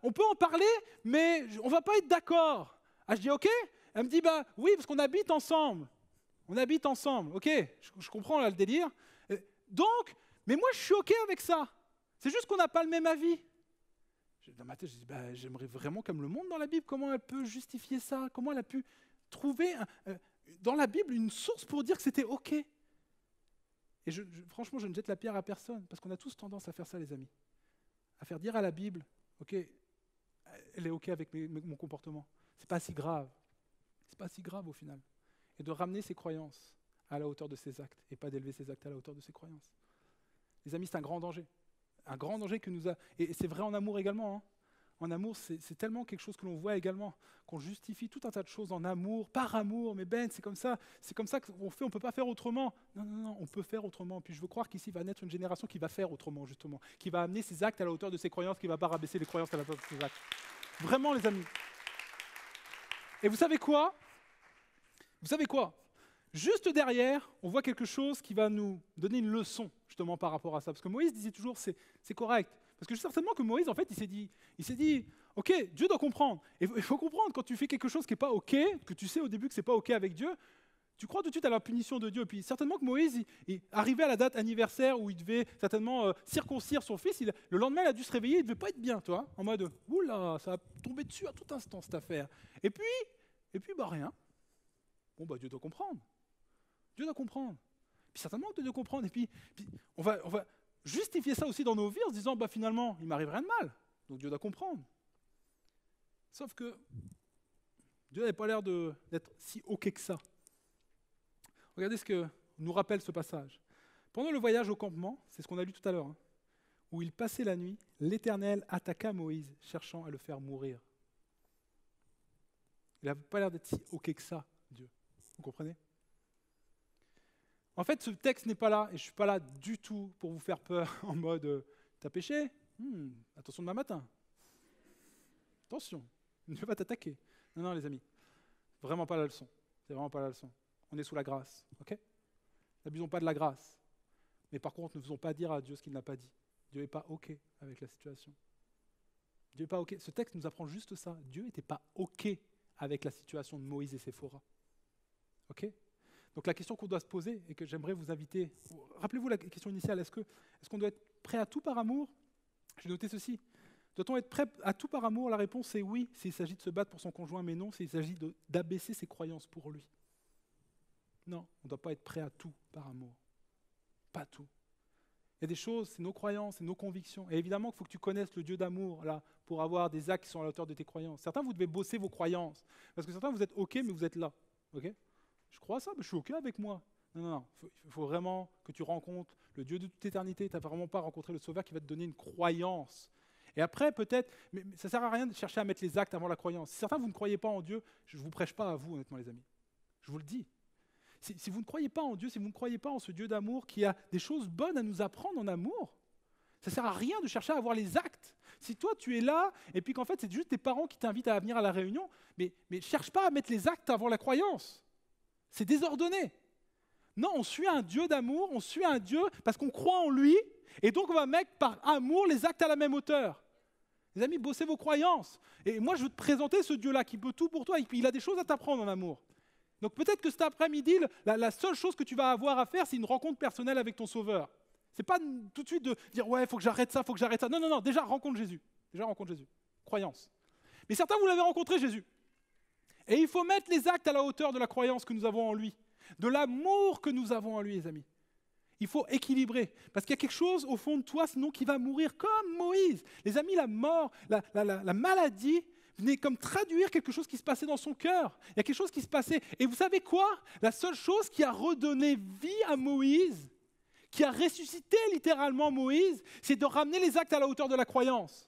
on peut en parler, mais on ne va pas être d'accord. Je dis, ok. Elle me dit, oui, parce qu'on habite ensemble. On habite ensemble, ok. Je comprends là le délire. Donc, mais moi, je suis ok avec ça. C'est juste qu'on n'a pas le même avis. Dans ma tête, je dis, j'aimerais vraiment qu'elle me le montre dans la Bible. Comment elle peut justifier ça? Comment elle a pu trouver dans la Bible une source pour dire que c'était ok? Et franchement, je ne jette la pierre à personne, parce qu'on a tous tendance à faire ça, les amis. À faire dire à la Bible, ok, elle est ok avec mon comportement. C'est pas si grave. C'est pas si grave au final. Et de ramener ses croyances à la hauteur de ses actes, et pas d'élever ses actes à la hauteur de ses croyances. Les amis, c'est un grand danger. Un grand danger que nous a... Et c'est vrai en amour également. Hein. En amour, c'est tellement quelque chose que l'on voit également, qu'on justifie tout un tas de choses en amour, par amour, mais c'est comme ça qu'on fait, on ne peut pas faire autrement. Non, on peut faire autrement. Puis je veux croire qu'ici va naître une génération qui va faire autrement, justement, qui va amener ses actes à la hauteur de ses croyances, qui ne va pas rabaisser les croyances à la hauteur de ses actes. Vraiment, les amis. Et vous savez quoi? Juste derrière, on voit quelque chose qui va nous donner une leçon, justement, par rapport à ça. Parce que Moïse disait toujours, c'est correct. Parce que certainement que Moïse, en fait, il s'est dit, ok, Dieu doit comprendre. Et il faut comprendre, quand tu fais quelque chose qui n'est pas ok, que tu sais au début que ce n'est pas ok avec Dieu, tu crois tout de suite à la punition de Dieu. Et puis certainement que Moïse, il arrivait à la date anniversaire où il devait certainement circoncire son fils. Le lendemain, il a dû se réveiller, il ne devait pas être bien, toi, en mode, oula, ça va tomber dessus à tout instant, cette affaire. Et puis rien. Bon, Dieu doit comprendre. Dieu doit comprendre. Puis certainement que Dieu doit comprendre. Et puis on va justifier ça aussi dans nos vies en se disant, finalement, il m'arrive rien de mal. Donc Dieu doit comprendre. Sauf que Dieu n'avait pas l'air d'être si ok que ça. Regardez ce que nous rappelle ce passage. Pendant le voyage au campement, c'est ce qu'on a lu tout à l'heure, hein, où il passait la nuit, l'Éternel attaqua Moïse, cherchant à le faire mourir. Il n'avait pas l'air d'être si ok que ça, Dieu. Vous comprenez? En fait, ce texte n'est pas là, et je ne suis pas là du tout pour vous faire peur en mode t'as péché? Attention demain matin. Attention, Dieu va t'attaquer. Non, les amis, vraiment pas la leçon. C'est vraiment pas la leçon. On est sous la grâce, ok? N'abusons pas de la grâce. Mais par contre, ne faisons pas dire à Dieu ce qu'il n'a pas dit. Dieu n'est pas ok avec la situation. Dieu n'est pas ok. Ce texte nous apprend juste ça. Dieu n'était pas ok avec la situation de Moïse et Séphora. Ok? Donc la question qu'on doit se poser et que j'aimerais vous inviter, rappelez-vous la question initiale, est-ce qu'on doit être prêt à tout par amour? J'ai noté ceci. Doit-on être prêt à tout par amour? La réponse est oui, s'il s'agit de se battre pour son conjoint, mais non, s'il s'agit d'abaisser ses croyances pour lui. Non, on ne doit pas être prêt à tout par amour. Pas tout. Il y a des choses, c'est nos croyances, c'est nos convictions. Et évidemment qu'il faut que tu connaisses le Dieu d'amour là, pour avoir des actes qui sont à la hauteur de tes croyances. Certains, vous devez bosser vos croyances. Parce que certains, vous êtes OK, mais vous êtes là. OK? Je crois ça, mais je suis OK avec moi. Non. Il faut vraiment que tu rencontres le Dieu de toute éternité. Tu n'as vraiment pas rencontré le Sauveur qui va te donner une croyance. Et après, peut-être, mais ça ne sert à rien de chercher à mettre les actes avant la croyance. Si certains, vous ne croyez pas en Dieu, je ne vous prêche pas à vous, honnêtement, les amis. Je vous le dis. Si vous ne croyez pas en Dieu, si vous ne croyez pas en ce Dieu d'amour qui a des choses bonnes à nous apprendre en amour, ça ne sert à rien de chercher à avoir les actes. Si toi, tu es là, et puis qu'en fait, c'est juste tes parents qui t'invitent à venir à la réunion, mais cherche pas à mettre les actes avant la croyance. C'est désordonné. Non, on suit un Dieu d'amour, on suit un Dieu parce qu'on croit en lui, et donc on va mettre par amour les actes à la même hauteur. Les amis, bossez vos croyances. Et moi, je veux te présenter ce Dieu-là qui peut tout pour toi, et puis il a des choses à t'apprendre en amour. Donc peut-être que cet après-midi, la seule chose que tu vas avoir à faire, c'est une rencontre personnelle avec ton Sauveur. C'est pas tout de suite de dire « ouais, il faut que j'arrête ça, il faut que j'arrête ça ». Non, non, non, déjà rencontre Jésus. Déjà rencontre Jésus. Croyance. Mais certains, vous l'avez rencontré, Jésus. Et il faut mettre les actes à la hauteur de la croyance que nous avons en lui, de l'amour que nous avons en lui, les amis. Il faut équilibrer, parce qu'il y a quelque chose au fond de toi, sinon qui va mourir comme Moïse. Les amis, la mort, la maladie venait comme traduire quelque chose qui se passait dans son cœur. Il y a quelque chose qui se passait. Et vous savez quoi? La seule chose qui a redonné vie à Moïse, qui a ressuscité littéralement Moïse, c'est de ramener les actes à la hauteur de la croyance.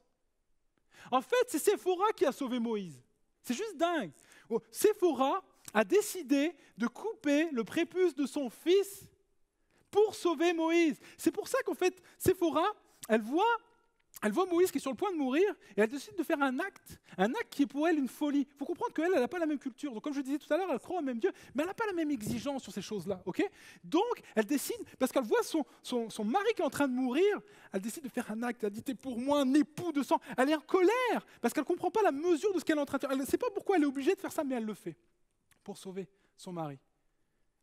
En fait, c'est Séphora qui a sauvé Moïse. C'est juste dingue. Séphora a décidé de couper le prépuce de son fils pour sauver Moïse. C'est pour ça qu'en fait, Séphora, elle voit Moïse qui est sur le point de mourir et elle décide de faire un acte qui est pour elle une folie. Il faut comprendre qu'elle n'a pas la même culture. Donc comme je disais tout à l'heure, elle croit au même Dieu, mais elle n'a pas la même exigence sur ces choses-là. Okay? Donc elle décide, parce qu'elle voit son mari qui est en train de mourir, elle décide de faire un acte. Elle dit, t'es pour moi un époux de sang. Elle est en colère parce qu'elle ne comprend pas la mesure de ce qu'elle est en train de faire. Elle ne sait pas pourquoi elle est obligée de faire ça, mais elle le fait pour sauver son mari.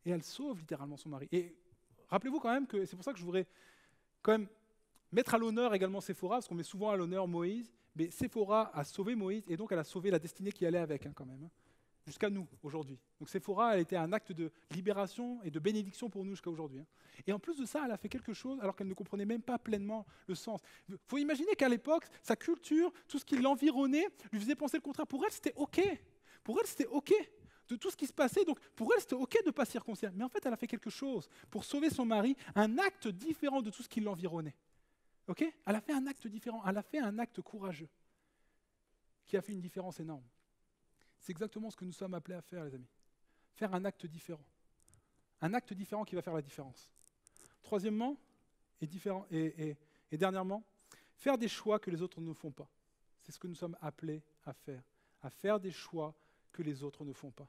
Et elle sauve littéralement son mari. Et rappelez-vous quand même que c'est pour ça que je voudrais quand même mettre à l'honneur également Séphora, parce qu'on met souvent à l'honneur Moïse, mais Séphora a sauvé Moïse et donc elle a sauvé la destinée qui allait avec quand même, jusqu'à nous aujourd'hui. Donc Séphora, elle était un acte de libération et de bénédiction pour nous jusqu'à aujourd'hui. Et en plus de ça, elle a fait quelque chose alors qu'elle ne comprenait même pas pleinement le sens. Il faut imaginer qu'à l'époque, sa culture, tout ce qui l'environnait, lui faisait penser le contraire. Pour elle, c'était OK. Pour elle, c'était OK de tout ce qui se passait. Donc pour elle, c'était OK de ne pas circoncire. Mais en fait, elle a fait quelque chose pour sauver son mari, un acte différent de tout ce qui l'environnait. Ok? Elle a fait un acte différent, elle a fait un acte courageux qui a fait une différence énorme. C'est exactement ce que nous sommes appelés à faire, les amis. Faire un acte différent. Un acte différent qui va faire la différence. Troisièmement, et dernièrement, faire des choix que les autres ne font pas. C'est ce que nous sommes appelés à faire des choix que les autres ne font pas.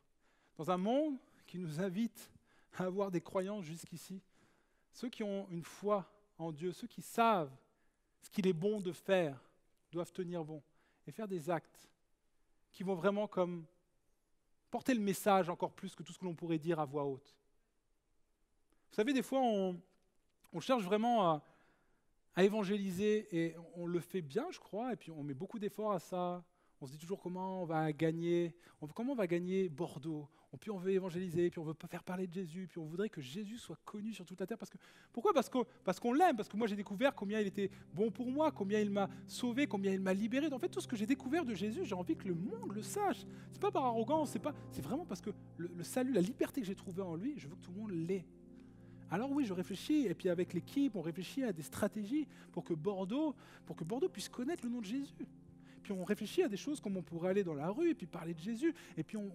Dans un monde qui nous invite à avoir des croyances jusqu'ici, ceux qui ont une foi en Dieu, ceux qui savent ce qu'il est bon de faire, doivent tenir bon et faire des actes qui vont vraiment comme porter le message encore plus que tout ce que l'on pourrait dire à voix haute. Vous savez, des fois, on cherche vraiment à évangéliser et on le fait bien, je crois, et puis on met beaucoup d'efforts à ça. On se dit toujours comment on va gagner Bordeaux. Puis on veut évangéliser, puis on veut faire parler de Jésus, puis on voudrait que Jésus soit connu sur toute la terre. Pourquoi ? Parce qu'on l'aime, parce que moi j'ai découvert combien il était bon pour moi, combien il m'a sauvé, combien il m'a libéré. En fait, tout ce que j'ai découvert de Jésus, j'ai envie que le monde le sache. C'est pas par arrogance, c'est vraiment parce que le salut, la liberté que j'ai trouvée en lui, je veux que tout le monde l'ait. Alors oui, je réfléchis, et puis avec l'équipe, on réfléchit à des stratégies pour que Bordeaux puisse connaître le nom de Jésus. Puis on réfléchit à des choses comme on pourrait aller dans la rue et puis parler de Jésus. Et puis on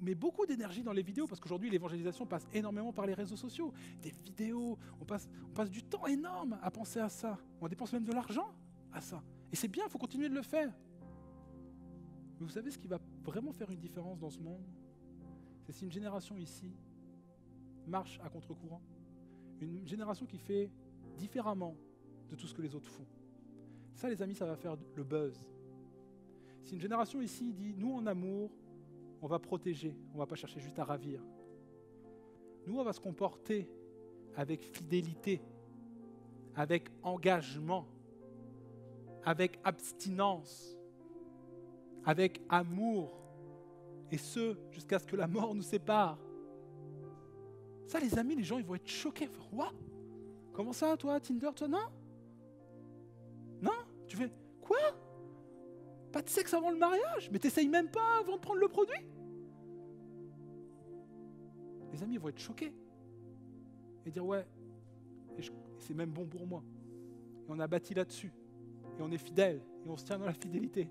met beaucoup d'énergie dans les vidéos parce qu'aujourd'hui l'évangélisation passe énormément par les réseaux sociaux. Des vidéos, on passe du temps énorme à penser à ça. On dépense même de l'argent à ça. Et c'est bien, il faut continuer de le faire. Mais vous savez ce qui va vraiment faire une différence dans ce monde ? C'est si une génération ici marche à contre-courant. Une génération qui fait différemment de tout ce que les autres font. Ça les amis, ça va faire le buzz. Si une génération ici dit, nous en amour, on va protéger, on ne va pas chercher juste à ravir. Nous, on va se comporter avec fidélité, avec engagement, avec abstinence, avec amour, et ce, jusqu'à ce que la mort nous sépare. Ça, les amis, les gens, ils vont être choqués. What ? Comment ça, toi, Tinder, toi, non ? Non ? Tu fais, quoi ? Pas de sexe avant le mariage, mais t'essayes même pas avant de prendre le produit. Les amis vont être choqués et dire ouais, et c'est même bon pour moi. Et on a bâti là-dessus, et on est fidèle, et on se tient dans la fidélité.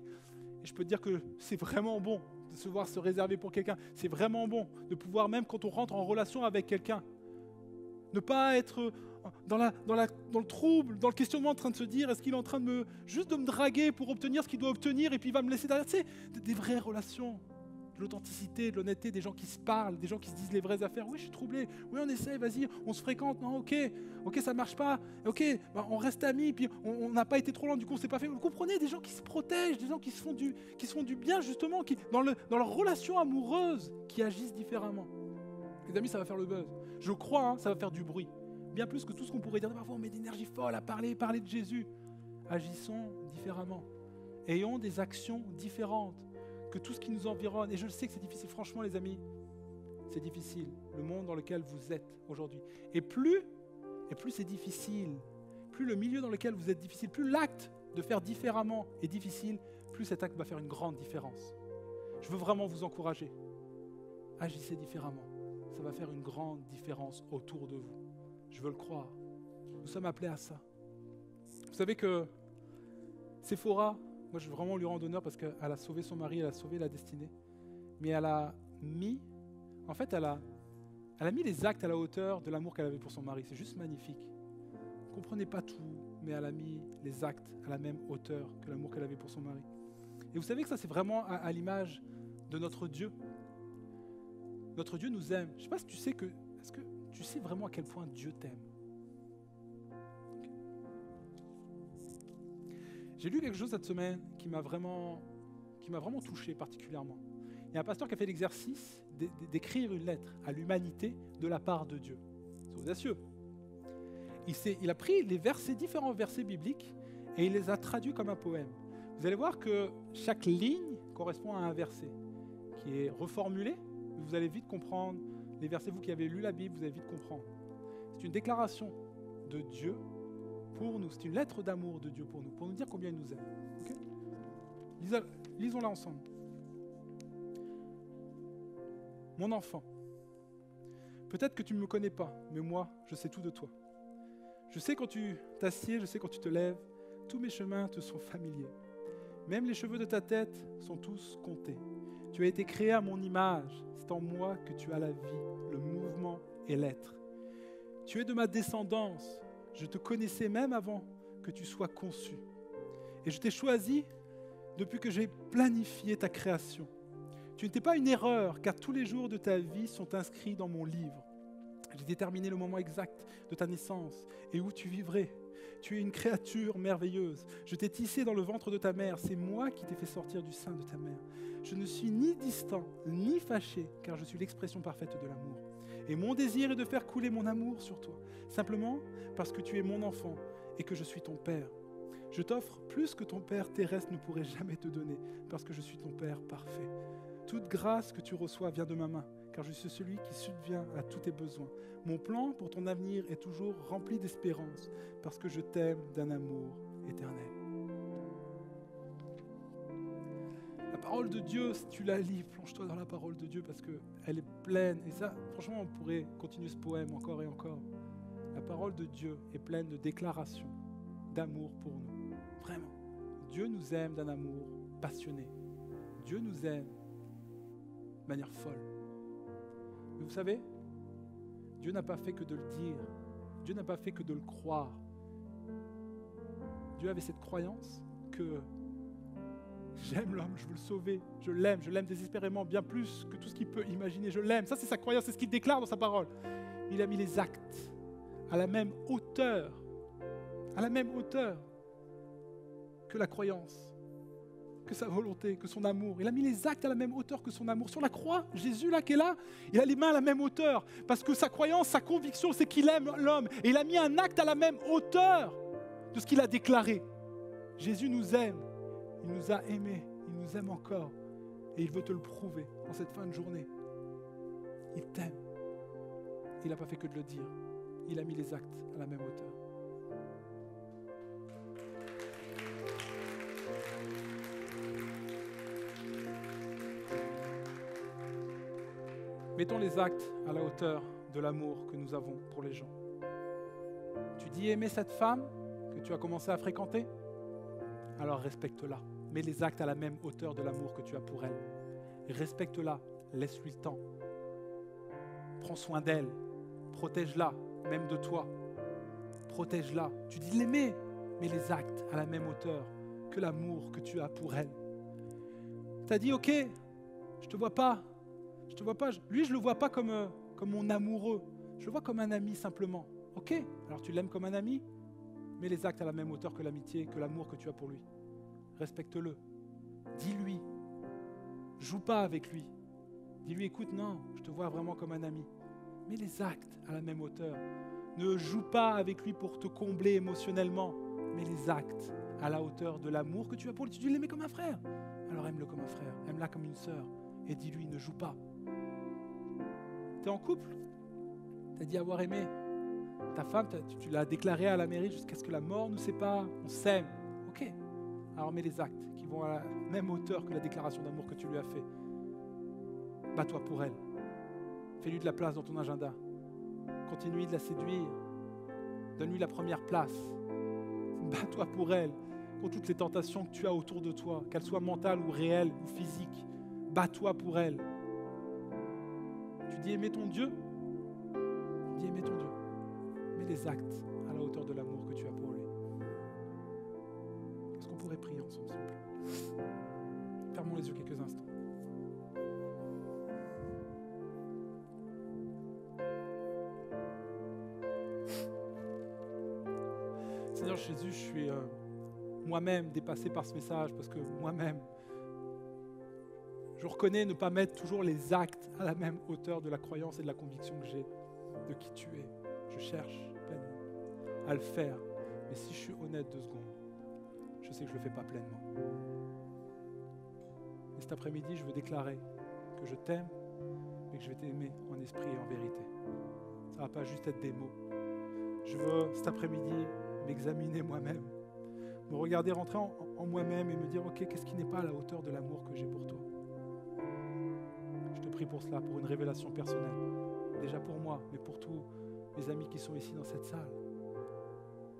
Et je peux te dire que c'est vraiment bon de se voir se réserver pour quelqu'un. C'est vraiment bon de pouvoir, même quand on rentre en relation avec quelqu'un, ne pas être dans le trouble, dans le questionnement, en train de se dire, est-ce qu'il est en train juste de me draguer pour obtenir ce qu'il doit obtenir et puis il va me laisser derrière. Tu sais, des vraies relations, de l'authenticité, de l'honnêteté, des gens qui se parlent, des gens qui se disent les vraies affaires. Oui, je suis troublé. Oui, on essaie, vas-y, on se fréquente. Non, ok, ça marche pas. Ok, on reste amis, puis on n'a pas été trop loin, du coup, on s'est pas fait. Vous comprenez, des gens qui se protègent, des gens qui se font du bien, justement, qui, dans leur relation amoureuse, qui agissent différemment. Les amis, ça va faire le buzz. Je crois, ça va faire du bruit. Bien plus que tout ce qu'on pourrait dire. Parfois, on met d'énergie folle à parler de Jésus. Agissons différemment. Ayons des actions différentes que tout ce qui nous environne. Et je le sais que c'est difficile. Franchement, les amis, c'est difficile. Le monde dans lequel vous êtes aujourd'hui. Et plus c'est difficile, plus le milieu dans lequel vous êtes difficile, plus l'acte de faire différemment est difficile, plus cet acte va faire une grande différence. Je veux vraiment vous encourager. Agissez différemment. Ça va faire une grande différence autour de vous. Je veux le croire. Nous sommes appelés à ça. Vous savez que Séphora, moi je veux vraiment lui rendre honneur parce qu'elle a sauvé son mari, elle a sauvé la destinée. Mais elle a mis les actes à la hauteur de l'amour qu'elle avait pour son mari. C'est juste magnifique. Vous ne comprenez pas tout, mais elle a mis les actes à la même hauteur que l'amour qu'elle avait pour son mari. Et vous savez que ça c'est vraiment à l'image de notre Dieu. Notre Dieu nous aime. Je ne sais pas si tu sais est-ce que tu sais vraiment à quel point Dieu t'aime? Okay. J'ai lu quelque chose cette semaine qui m'a vraiment touché particulièrement. Il y a un pasteur qui a fait l'exercice d'écrire une lettre à l'humanité de la part de Dieu. C'est audacieux. Il a pris différents versets bibliques et il les a traduits comme un poème. Vous allez voir que chaque ligne correspond à un verset qui est reformulé. Vous allez vite comprendre les versets, vous qui avez lu la Bible, vous allez vite comprendre. C'est une déclaration de Dieu pour nous. C'est une lettre d'amour de Dieu pour nous dire combien il nous aime. Okay? Lisons-la ensemble. Mon enfant, peut-être que tu ne me connais pas, mais moi, je sais tout de toi. Je sais quand tu t'assieds, je sais quand tu te lèves, tous mes chemins te sont familiers. Même les cheveux de ta tête sont tous comptés. Tu as été créé à mon image, c'est en moi que tu as la vie, le mouvement et l'être. Tu es de ma descendance, je te connaissais même avant que tu sois conçu. Et je t'ai choisi depuis que j'ai planifié ta création. Tu n'étais pas une erreur, car tous les jours de ta vie sont inscrits dans mon livre. J'ai déterminé le moment exact de ta naissance et où tu vivrais. Tu es une créature merveilleuse. Je t'ai tissé dans le ventre de ta mère. C'est moi qui t'ai fait sortir du sein de ta mère. Je ne suis ni distant, ni fâché, car je suis l'expression parfaite de l'amour. Et mon désir est de faire couler mon amour sur toi, simplement parce que tu es mon enfant et que je suis ton père. Je t'offre plus que ton père terrestre ne pourrait jamais te donner, parce que je suis ton père parfait. Toute grâce que tu reçois vient de ma main, car je suis celui qui subvient à tous tes besoins. Mon plan pour ton avenir est toujours rempli d'espérance, parce que je t'aime d'un amour éternel. La parole de Dieu, si tu la lis, plonge-toi dans la parole de Dieu, parce qu'elle est pleine. Et ça, franchement, on pourrait continuer ce poème encore et encore. La parole de Dieu est pleine de déclarations d'amour pour nous. Vraiment. Dieu nous aime d'un amour passionné. Dieu nous aime de manière folle. Mais vous savez, Dieu n'a pas fait que de le dire. Dieu n'a pas fait que de le croire. Dieu avait cette croyance que j'aime l'homme, je veux le sauver, je l'aime désespérément, bien plus que tout ce qu'il peut imaginer, je l'aime. Ça, c'est sa croyance, c'est ce qu'il déclare dans sa parole. Il a mis les actes à la même hauteur que la croyance, que sa volonté, que son amour. Il a mis les actes à la même hauteur que son amour. Sur la croix, Jésus là qui est là, il a les mains à la même hauteur, parce que sa croyance, sa conviction, c'est qu'il aime l'homme. Et il a mis un acte à la même hauteur de ce qu'il a déclaré. Jésus nous aime, il nous a aimés, il nous aime encore, et il veut te le prouver en cette fin de journée. Il t'aime. Il n'a pas fait que de le dire, il a mis les actes à la même hauteur. Mettons les actes à la hauteur de l'amour que nous avons pour les gens. Tu dis aimer cette femme que tu as commencé à fréquenter? Alors respecte-la. Mets les actes à la même hauteur de l'amour que tu as pour elle. Respecte-la, laisse-lui le temps. Prends soin d'elle, protège-la, même de toi. protège-la. Tu dis de l'aimer, mais les actes à la même hauteur que l'amour que tu as pour elle. Tu as dit, ok, je te vois pas. Lui, je le vois pas comme mon amoureux. Je le vois comme un ami simplement. Ok, alors tu l'aimes comme un ami, mets les actes à la même hauteur que l'amitié, que l'amour que tu as pour lui. Respecte-le. Dis-lui. Joue pas avec lui. Dis-lui, écoute, non, je te vois vraiment comme un ami. Mets les actes à la même hauteur. Ne joue pas avec lui pour te combler émotionnellement. Mets les actes à la hauteur de l'amour que tu as pour lui. Tu dis l'aimer comme un frère. Alors aime-le comme un frère. Aime-la comme une sœur. Et dis-lui, ne joue pas. Tu es en couple. Tu as dit avoir aimé. Ta femme, tu l'as déclarée à la mairie jusqu'à ce que la mort nous sépare. On s'aime. Ok. Alors mets les actes qui vont à la même hauteur que la déclaration d'amour que tu lui as fait. Bats-toi pour elle. Fais-lui de la place dans ton agenda. Continue de la séduire. Donne-lui la première place. Bats-toi pour elle. Contre toutes les tentations que tu as autour de toi, qu'elles soient mentales ou réelles ou physiques. Bats-toi pour elle. Tu dis aimer ton Dieu. Tu dis aimer ton Dieu. Mets les actes à la hauteur de l'amour que tu as pour lui. Est-ce qu'on pourrait prier ensemble, s'il vous plaît? Fermons les yeux quelques instants. Seigneur Jésus, je suis moi-même dépassé par ce message parce que moi-même, je reconnais ne pas mettre toujours les actes à la même hauteur de la croyance et de la conviction que j'ai de qui tu es. Je cherche pleinement à le faire, mais si je suis honnête 2 secondes, je sais que je ne le fais pas pleinement. Et cet après-midi, je veux déclarer que je t'aime, mais que je vais t'aimer en esprit et en vérité. Ça ne va pas juste être des mots. Je veux cet après-midi m'examiner moi-même, me regarder rentrer en moi-même et me dire, ok, qu'est-ce qui n'est pas à la hauteur de l'amour que j'ai pour toi? Je te prie pour cela, pour une révélation personnelle. Déjà pour moi, mais pour tous mes amis qui sont ici dans cette salle.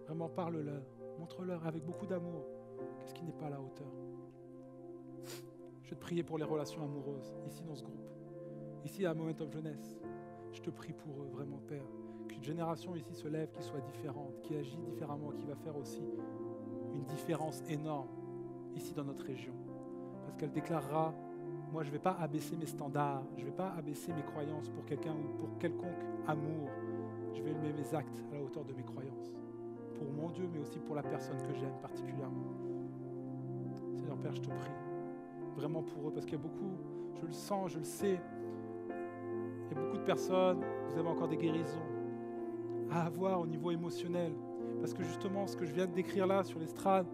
Vraiment, parle-leur, montre-leur avec beaucoup d'amour qu'est-ce qui n'est pas à la hauteur. Je vais te prier pour les relations amoureuses, ici dans ce groupe, ici à Moment of Jeunesse. Je te prie pour eux, vraiment, Père. Qu'une génération ici se lève qui soit différente, qui agit différemment, qui va faire aussi une différence énorme ici dans notre région. Parce qu'elle déclarera, moi je ne vais pas abaisser mes standards, je ne vais pas abaisser mes croyances pour quelqu'un ou pour quelconque amour. Je vais élever mes actes à la hauteur de mes croyances. Pour mon Dieu, mais aussi pour la personne que j'aime particulièrement. Seigneur Père, je te prie, vraiment pour eux, parce qu'il y a beaucoup, je le sens, je le sais, il y a beaucoup de personnes, vous avez encore des guérisons à avoir au niveau émotionnel. Parce que justement, ce que je viens de décrire là sur l'estrade,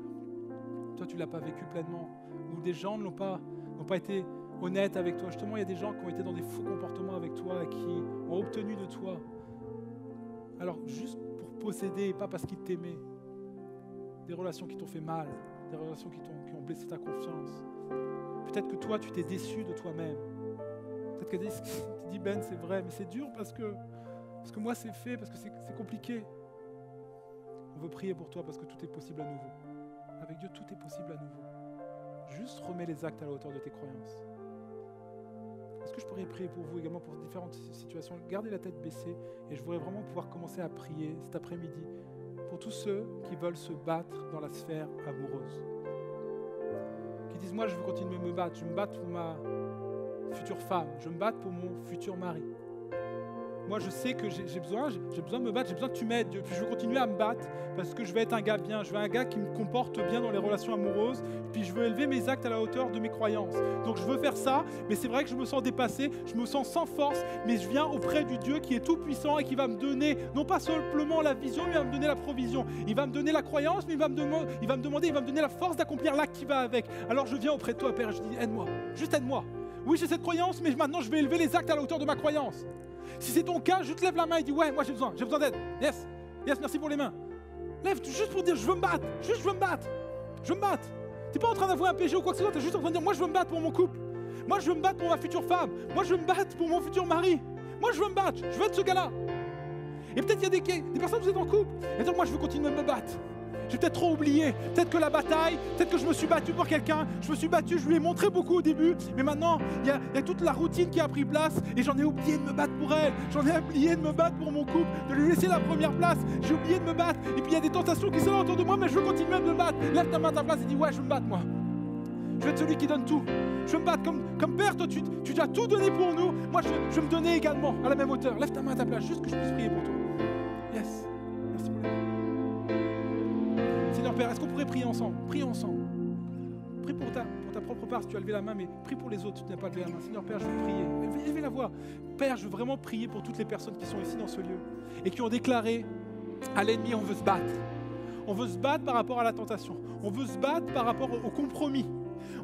toi tu ne l'as pas vécu pleinement. Ou des gens n'ont pas été honnêtes avec toi. Justement, il y a des gens qui ont été dans des faux comportements avec toi et qui ont obtenu de toi. Alors, juste pour posséder, pas parce qu'ils t'aimaient, des relations qui t'ont fait mal, des relations qui ont blessé ta confiance. Peut-être que toi, tu t'es déçu de toi-même. Peut-être que tu dis, Ben, c'est vrai, mais c'est dur parce que moi, c'est fait, parce que c'est compliqué. On veut prier pour toi parce que tout est possible à nouveau. Avec Dieu, tout est possible à nouveau. Juste remets les actes à la hauteur de tes croyances. Est-ce que je pourrais prier pour vous également pour différentes situations? Gardez la tête baissée et je voudrais vraiment pouvoir commencer à prier cet après-midi pour tous ceux qui veulent se battre dans la sphère amoureuse. Qui disent, moi je veux continuer de me battre. Je veux me battre pour ma future femme. Je veux me battre pour mon futur mari. Moi, je sais que j'ai besoin de me battre, j'ai besoin que tu m'aides. Puis je veux continuer à me battre parce que je veux être un gars bien. Je veux un gars qui me comporte bien dans les relations amoureuses. Puis je veux élever mes actes à la hauteur de mes croyances. Donc je veux faire ça, mais c'est vrai que je me sens dépassé, je me sens sans force, mais je viens auprès du Dieu qui est tout puissant et qui va me donner, non pas simplement la vision, mais il va me donner la provision. Il va me donner la croyance, mais il va me donner la force d'accomplir l'acte qui va avec. Alors je viens auprès de toi, Père, et je dis, aide-moi, juste aide-moi. Oui, j'ai cette croyance, mais maintenant je vais élever les actes à la hauteur de ma croyance. Si c'est ton cas, juste lève la main et dis ouais, moi j'ai besoin d'aide. Yes, merci pour les mains. Lève juste pour dire je veux me battre, je veux me battre. T'es pas en train d'avoir un péché ou quoi que ce soit, t'es juste en train de dire moi je veux me battre pour mon couple. Moi je veux me battre pour ma future femme. Moi je veux me battre pour mon futur mari. Moi je veux me battre, je veux être ce gars-là. Et peut-être il y a des personnes qui vous êtes en couple et donc moi je veux continuer de me battre. J'ai peut-être trop oublié, peut-être que la bataille, peut-être que je me suis battu pour quelqu'un, je lui ai montré beaucoup au début, mais maintenant il y a toute la routine qui a pris place et j'en ai oublié de me battre pour elle. J'en ai oublié de me battre pour mon couple, de lui laisser la première place. J'ai oublié de me battre. Et puis il y a des tentations qui sont autour de moi, mais je veux continuer de me battre. Lève ta main à ta place et dis, ouais, je veux me battre moi. Je veux être celui qui donne tout. Je veux me battre comme Père, toi tu as tout donné pour nous. Moi je veux me donner également à la même hauteur. Lève ta main à ta place, juste que je puisse prier pour toi. Yes. Merci pour les Seigneur Père, est-ce qu'on pourrait prier ensemble? Prions ensemble. Prie pour ta propre part si tu as levé la main, mais prie pour les autres si tu n'as pas levé la main. Seigneur Père, je veux prier. Levez la voix. Père, je veux vraiment prier pour toutes les personnes qui sont ici dans ce lieu et qui ont déclaré à l'ennemi, on veut se battre. On veut se battre par rapport à la tentation. On veut se battre par rapport au compromis.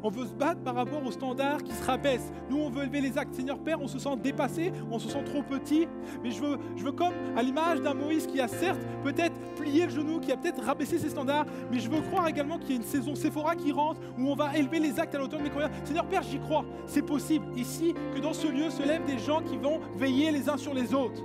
On veut se battre par rapport aux standards qui se rabaissent. Nous, on veut élever les actes. Seigneur Père, on se sent dépassé, on se sent trop petit. Mais je veux comme à l'image d'un Moïse qui a certes peut-être plié le genou, qui a peut-être rabaissé ses standards, mais je veux croire également qu'il y a une saison Séphora qui rentre où on va élever les actes à la hauteur de mes croyances. Seigneur Père, j'y crois. C'est possible ici que dans ce lieu se lèvent des gens qui vont veiller les uns sur les autres.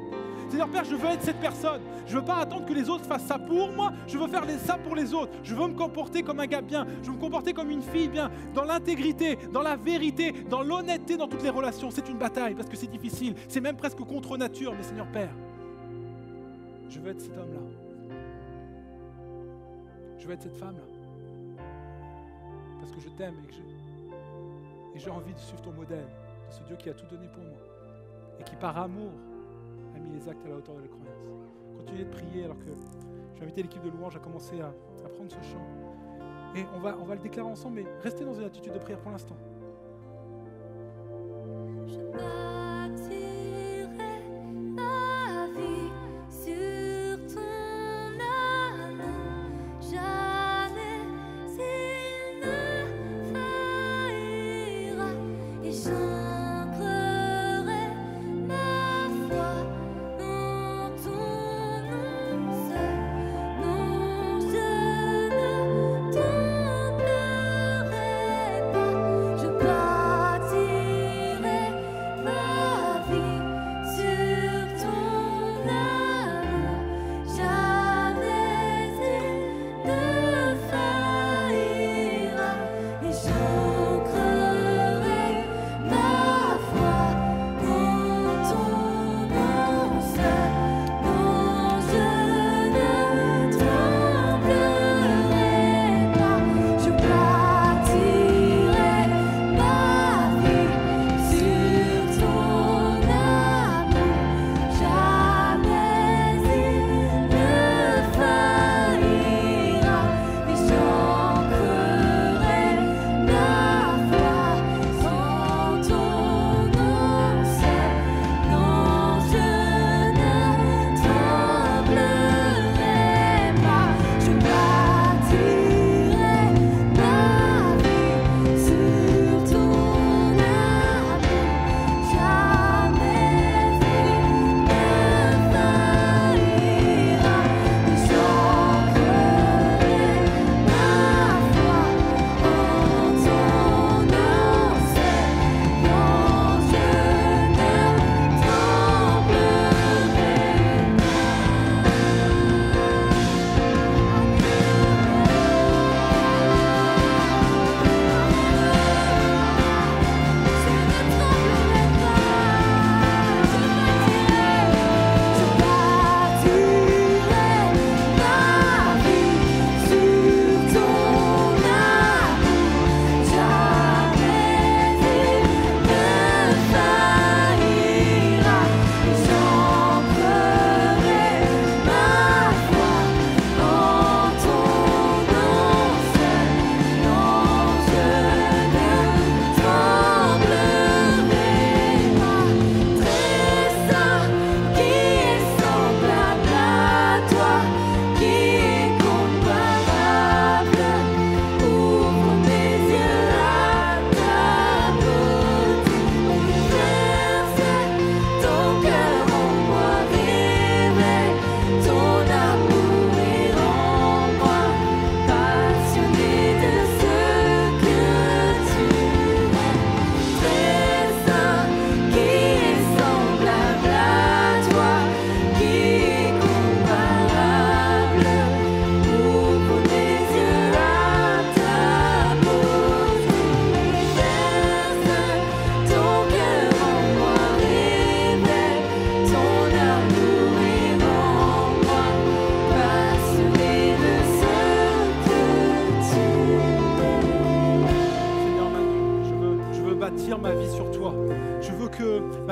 Seigneur Père, je veux être cette personne. Je ne veux pas attendre que les autres fassent ça pour moi. Je veux faire ça pour les autres. Je veux me comporter comme un gars bien. Je veux me comporter comme une fille bien. Dans l'intégrité, dans la vérité, dans l'honnêteté dans toutes les relations. C'est une bataille parce que c'est difficile. C'est même presque contre nature. Mais Seigneur Père, je veux être cet homme-là. Je veux être cette femme-là. Parce que je t'aime et j'ai envie de suivre ton modèle. De ce Dieu qui a tout donné pour moi. Et qui par amour a mis les actes à la hauteur de la croyance. Continuez de prier alors que je vais inviter l'équipe de louange à commencer à prendre ce chant. Et on va le déclarer ensemble, mais restez dans une attitude de prière pour l'instant. Je bâtirai ma vie sur ton amour. Jamais il ne faillira. Et j'ancrerai ma foi en ton nom seul. Non, je ne tomberai pas. Je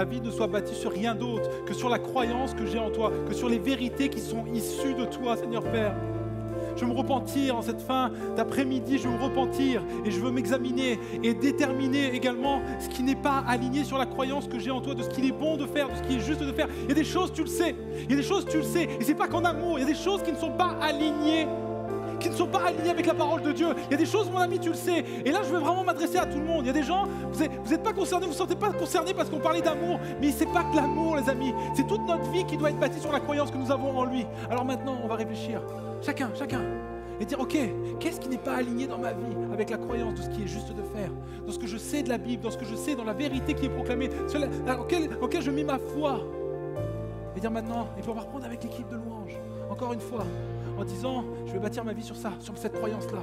ma vie ne soit bâtie sur rien d'autre que sur la croyance que j'ai en toi, que sur les vérités qui sont issues de toi, Seigneur Père. Je veux me repentir en cette fin d'après-midi, je veux me repentir et je veux m'examiner et déterminer également ce qui n'est pas aligné sur la croyance que j'ai en toi, de ce qu'il est bon de faire, de ce qui est juste de faire. Il y a des choses, tu le sais, il y a des choses, tu le sais, et c'est pas qu'en amour, il y a des choses qui ne sont pas alignées. Qui ne sont pas alignés avec la parole de Dieu. Il y a des choses, mon ami, tu le sais. Et là, je veux vraiment m'adresser à tout le monde. Il y a des gens, vous n'êtes pas concernés, vous ne vous sentez pas concernés parce qu'on parlait d'amour. Mais c'est pas que l'amour, les amis. C'est toute notre vie qui doit être bâtie sur la croyance que nous avons en lui. Alors maintenant, on va réfléchir. Chacun. Et dire, ok, qu'est-ce qui n'est pas aligné dans ma vie avec la croyance de ce qui est juste de faire, dans ce que je sais de la Bible, dans ce que je sais, dans la vérité qui est proclamée, auquel je mets ma foi. Et dire maintenant, et puis on va reprendre avec l'équipe de louanges, encore une fois, en disant, je vais bâtir ma vie sur ça, sur cette croyance-là.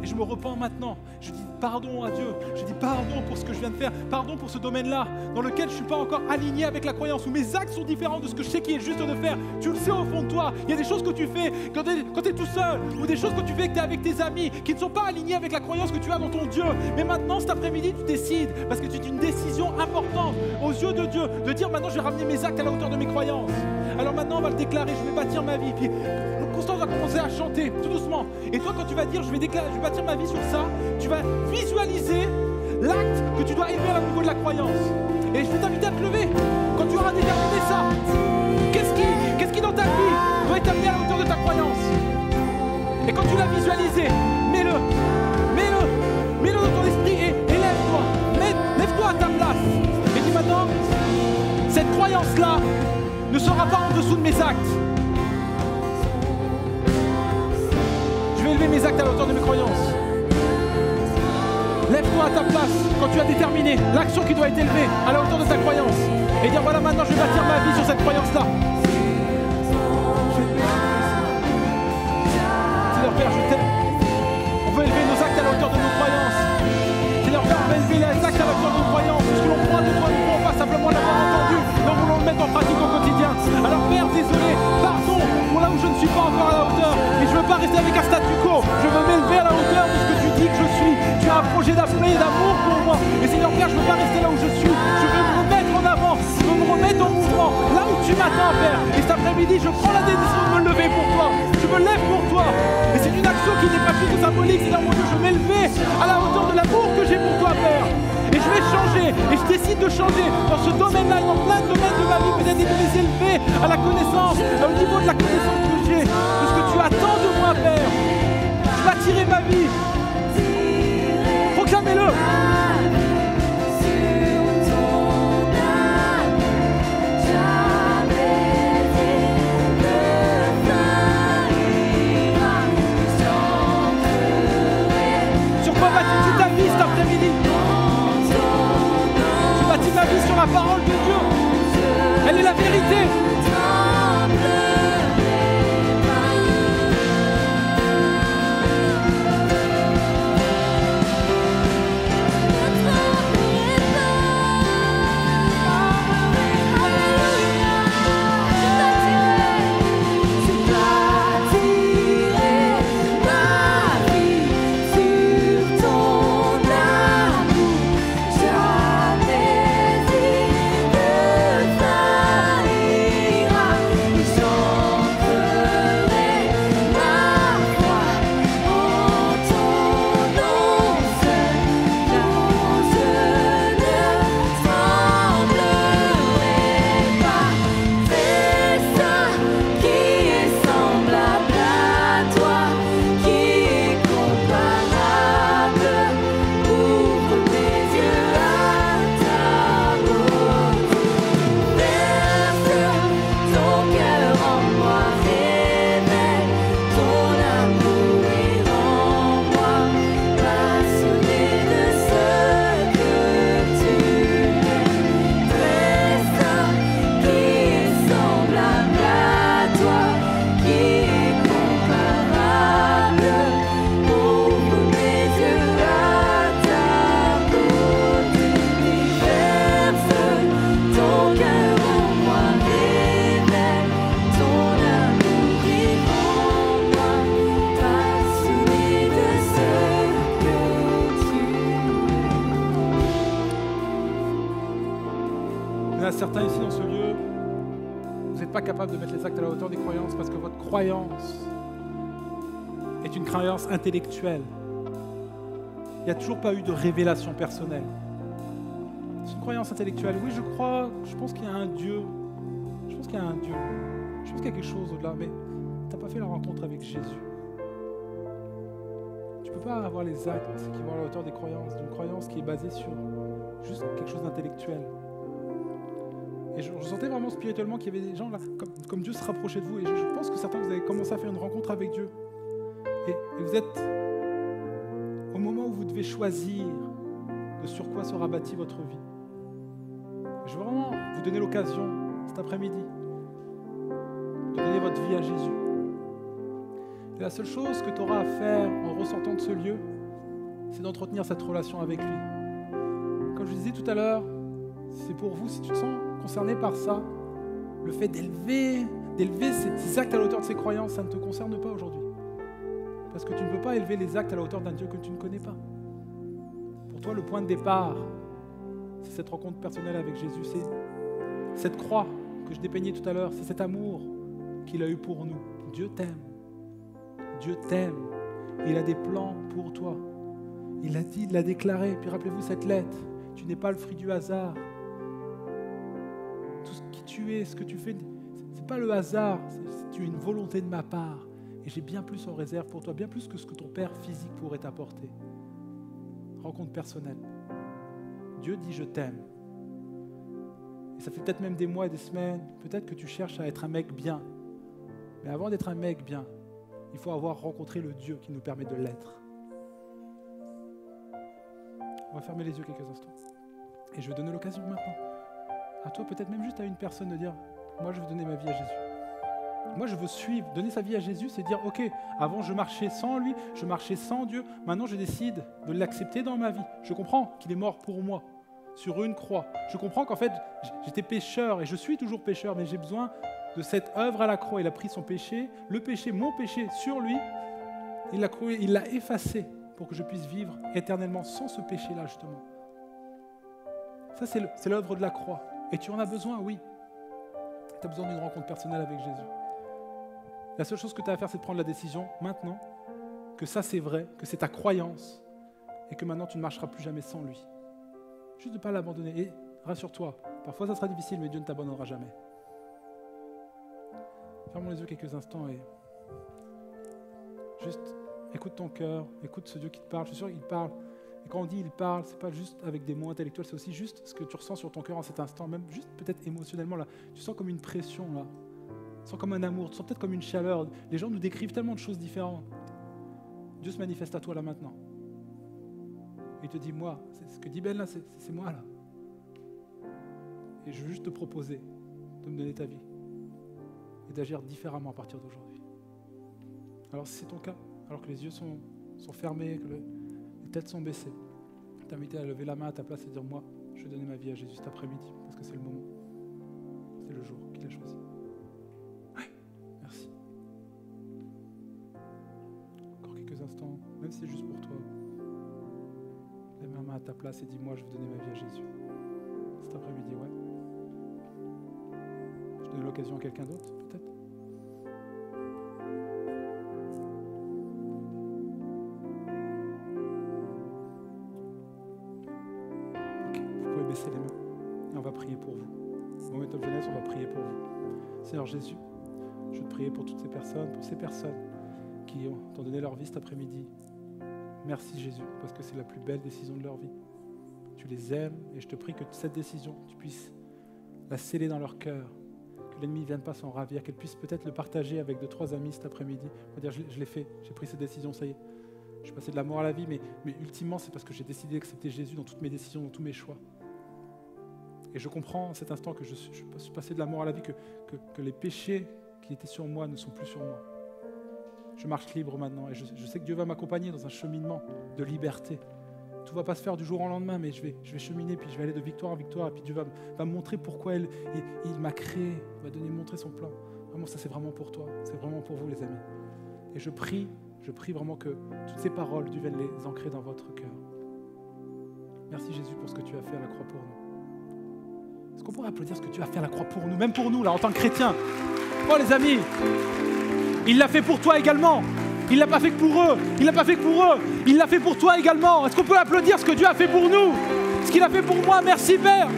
Et je me repens maintenant. Je dis pardon à Dieu. Je dis pardon pour ce que je viens de faire. Pardon pour ce domaine-là dans lequel je ne suis pas encore aligné avec la croyance, où mes actes sont différents de ce que je sais qui est juste de faire. Tu le sais au fond de toi. Il y a des choses que tu fais quand tu es tout seul, ou des choses que tu fais que tu es avec tes amis, qui ne sont pas alignées avec la croyance que tu as dans ton Dieu. Mais maintenant, cet après-midi, tu décides, parce que c'est une décision importante aux yeux de Dieu, de dire maintenant je vais ramener mes actes à la hauteur de mes croyances. Alors maintenant, on va le déclarer, je vais bâtir ma vie. Puis Constance va commencer à chanter tout doucement. Et toi, quand tu vas dire je vais bâtir ma vie sur ça, tu vas visualiser l'acte que tu dois élever au niveau de la croyance. Et je vais t'inviter à te lever quand tu auras déterminé ça. Qu'est-ce qui dans ta vie doit être amené à la hauteur de ta croyance? Et quand tu l'as visualisé, mets-le dans ton esprit et lève-toi. Lève-toi à ta place. Et dis maintenant, cette croyance-là ne sera pas en dessous de mes actes. Je vais élever mes actes à la hauteur de mes croyances. Lève-toi à ta place quand tu as déterminé l'action qui doit être élevée à la hauteur de ta croyance. Et dire voilà, maintenant je vais bâtir ma vie sur cette croyance-là. Seigneur Père, je t'aime. On veut élever nos actes à la hauteur de nos croyances. Seigneur Père, on veut élever les actes à la hauteur de nos croyances. Ce que l'on croit de toi, nous ne pouvons pas simplement l'avoir entendu, mais nous voulons le mettre en pratique au quotidien. Alors Père, désolé, pardon pour là où je ne suis pas encore à la hauteur. Mais je ne veux pas rester avec un statu quo. Je veux m'élever à la hauteur de ce que tu dis que je suis. Tu as un projet d'après et d'amour pour moi. Et Seigneur Père, je ne veux pas rester là où je suis. Je veux me remettre en avant. Je veux me remettre en mouvement. Là où tu m'attends, Père. Et cet après-midi, je prends la décision de me lever pour toi. Je me lève pour toi. Et c'est une action qui n'est pas juste symbolique. Seigneur mon Dieu, je vais m'élever à la hauteur de l'amour que j'ai pour toi, Père. Et je vais changer. Et je décide de changer dans ce domaine-là et dans plein de domaines de ma vie. Peut-être de les élever à la connaissance, au niveau de la connaissance que j'ai, de ce que tu attends de moi, Père. Je bâtirai ma vie. Proclamez-le. Sur quoi bâtis-tu ta vie cet après-midi? Je bâtis ma vie sur la parole de Dieu. Elle est la vérité. certains ici dans ce lieu, vous n'êtes pas capable de mettre les actes à la hauteur des croyances parce que votre croyance est une croyance intellectuelle. Il n'y a toujours pas eu de révélation personnelle. C'est une croyance intellectuelle. Oui, je pense qu'il y a un Dieu. Je pense qu'il y a un Dieu. Je pense qu'il y a quelque chose au-delà, mais tu n'as pas fait la rencontre avec Jésus. Tu ne peux pas avoir les actes qui vont à la hauteur des croyances, d'une croyance qui est basée sur juste quelque chose d'intellectuel. Et je sentais vraiment spirituellement qu'il y avait des gens là, comme Dieu se rapprochait de vous. Et je pense que certains, vous avez commencé à faire une rencontre avec Dieu. Et vous êtes au moment où vous devez choisir de sur quoi sera bâtie votre vie. Je veux vraiment vous donner l'occasion, cet après-midi, de donner votre vie à Jésus. Et la seule chose que tu auras à faire en ressortant de ce lieu, c'est d'entretenir cette relation avec lui. Comme je disais tout à l'heure, c'est pour vous, si tu te sens concerné par ça, le fait d'élever ces actes à la hauteur de ses croyances, ça ne te concerne pas aujourd'hui. Parce que tu ne peux pas élever les actes à la hauteur d'un Dieu que tu ne connais pas. Pour toi, le point de départ, c'est cette rencontre personnelle avec Jésus. C'est cette croix que je dépeignais tout à l'heure. C'est cet amour qu'il a eu pour nous. Dieu t'aime. Dieu t'aime. Il a des plans pour toi. Il l'a dit, il l'a déclaré. Puis rappelez-vous cette lettre. Tu n'es pas le fruit du hasard. Tout ce qui tu es, ce que tu fais, ce n'est pas le hasard. Tu as une volonté de ma part. Et j'ai bien plus en réserve pour toi, bien plus que ce que ton père physique pourrait t'apporter. Rencontre personnelle. Dieu dit « je t'aime ». Et ça fait peut-être même des mois et des semaines, peut-être que tu cherches à être un mec bien. Mais avant d'être un mec bien, il faut avoir rencontré le Dieu qui nous permet de l'être. On va fermer les yeux quelques instants. Et je vais donner l'occasion maintenant. À toi, peut-être même juste à une personne de dire « moi je veux donner ma vie à Jésus ». Moi, je veux suivre. Donner sa vie à Jésus, c'est dire, ok, avant je marchais sans lui, je marchais sans Dieu. Maintenant, je décide de l'accepter dans ma vie. Je comprends qu'il est mort pour moi, sur une croix. Je comprends qu'en fait, j'étais pécheur et je suis toujours pécheur, mais j'ai besoin de cette œuvre à la croix. Il a pris son péché, le péché, mon péché, sur lui. Il l'a effacé pour que je puisse vivre éternellement sans ce péché-là, justement. Ça, c'est l'œuvre de la croix. Et tu en as besoin, oui. Tu as besoin d'une rencontre personnelle avec Jésus. La seule chose que tu as à faire, c'est de prendre la décision maintenant que ça c'est vrai, que c'est ta croyance et que maintenant tu ne marcheras plus jamais sans lui. Juste de ne pas l'abandonner. Et rassure-toi, parfois ça sera difficile, mais Dieu ne t'abandonnera jamais. Fermons les yeux quelques instants et juste écoute ton cœur, écoute ce Dieu qui te parle. Je suis sûr qu'il parle. Et quand on dit il parle, ce n'est pas juste avec des mots intellectuels, c'est aussi juste ce que tu ressens sur ton cœur en cet instant, même juste peut-être émotionnellement là. Tu sens comme une pression là. Tu sens comme un amour, tu sens peut-être comme une chaleur. Les gens nous décrivent tellement de choses différentes. Dieu se manifeste à toi là maintenant. Et il te dit, moi, c'est ce que dit Ben là, c'est moi là. Et je veux juste te proposer de me donner ta vie et d'agir différemment à partir d'aujourd'hui. Alors si c'est ton cas, alors que les yeux sont fermés, que les têtes sont baissées, je t'invite à lever la main à ta place et dire, moi, je vais donner ma vie à Jésus cet après-midi, parce que c'est le moment, c'est le jour qu'il a choisi. Merci. Encore quelques instants, même si c'est juste pour toi. Lève ma main à ta place et dis-moi, je veux donner ma vie à Jésus. Cet après-midi, ouais. Je donne l'occasion à quelqu'un d'autre, peut-être. Ok, vous pouvez baisser les mains et on va prier pour vous. Momentum Jeunesse, on va prier pour vous. Seigneur Jésus, je veux te prier pour toutes ces personnes, pour ces personnes qui t'ont donné leur vie cet après-midi. Merci Jésus, parce que c'est la plus belle décision de leur vie. Tu les aimes et je te prie que cette décision, tu puisses la sceller dans leur cœur, que l'ennemi ne vienne pas s'en ravir, qu'elle puisse peut-être le partager avec 2-3 amis cet après-midi. On va dire, je l'ai fait, j'ai pris cette décision, ça y est. Je suis passé de la mort à la vie, mais ultimement, c'est parce que j'ai décidé d'accepter Jésus dans toutes mes décisions, dans tous mes choix. Et je comprends en cet instant que je suis passé de la mort à la vie, que les péchés qui étaient sur moi ne sont plus sur moi. Je marche libre maintenant et je sais que Dieu va m'accompagner dans un cheminement de liberté. Tout ne va pas se faire du jour au lendemain, mais je vais cheminer, puis je vais aller de victoire en victoire, et puis Dieu va me montrer pourquoi il m'a créé, il va montrer son plan. Vraiment, ça c'est vraiment pour toi, c'est vraiment pour vous les amis. Et je prie vraiment que toutes ces paroles, Dieu vienne les ancrer dans votre cœur. Merci Jésus pour ce que tu as fait à la croix pour nous. Est-ce qu'on pourrait applaudir ce que Dieu a fait à la croix pour nous, même pour nous, là, en tant que chrétiens? Oh les amis, il l'a fait pour toi également. Il l'a pas fait que pour eux. Il l'a pas fait que pour eux. Il l'a fait pour toi également. Est-ce qu'on peut applaudir ce que Dieu a fait pour nous? Ce qu'il a fait pour moi. Merci Père.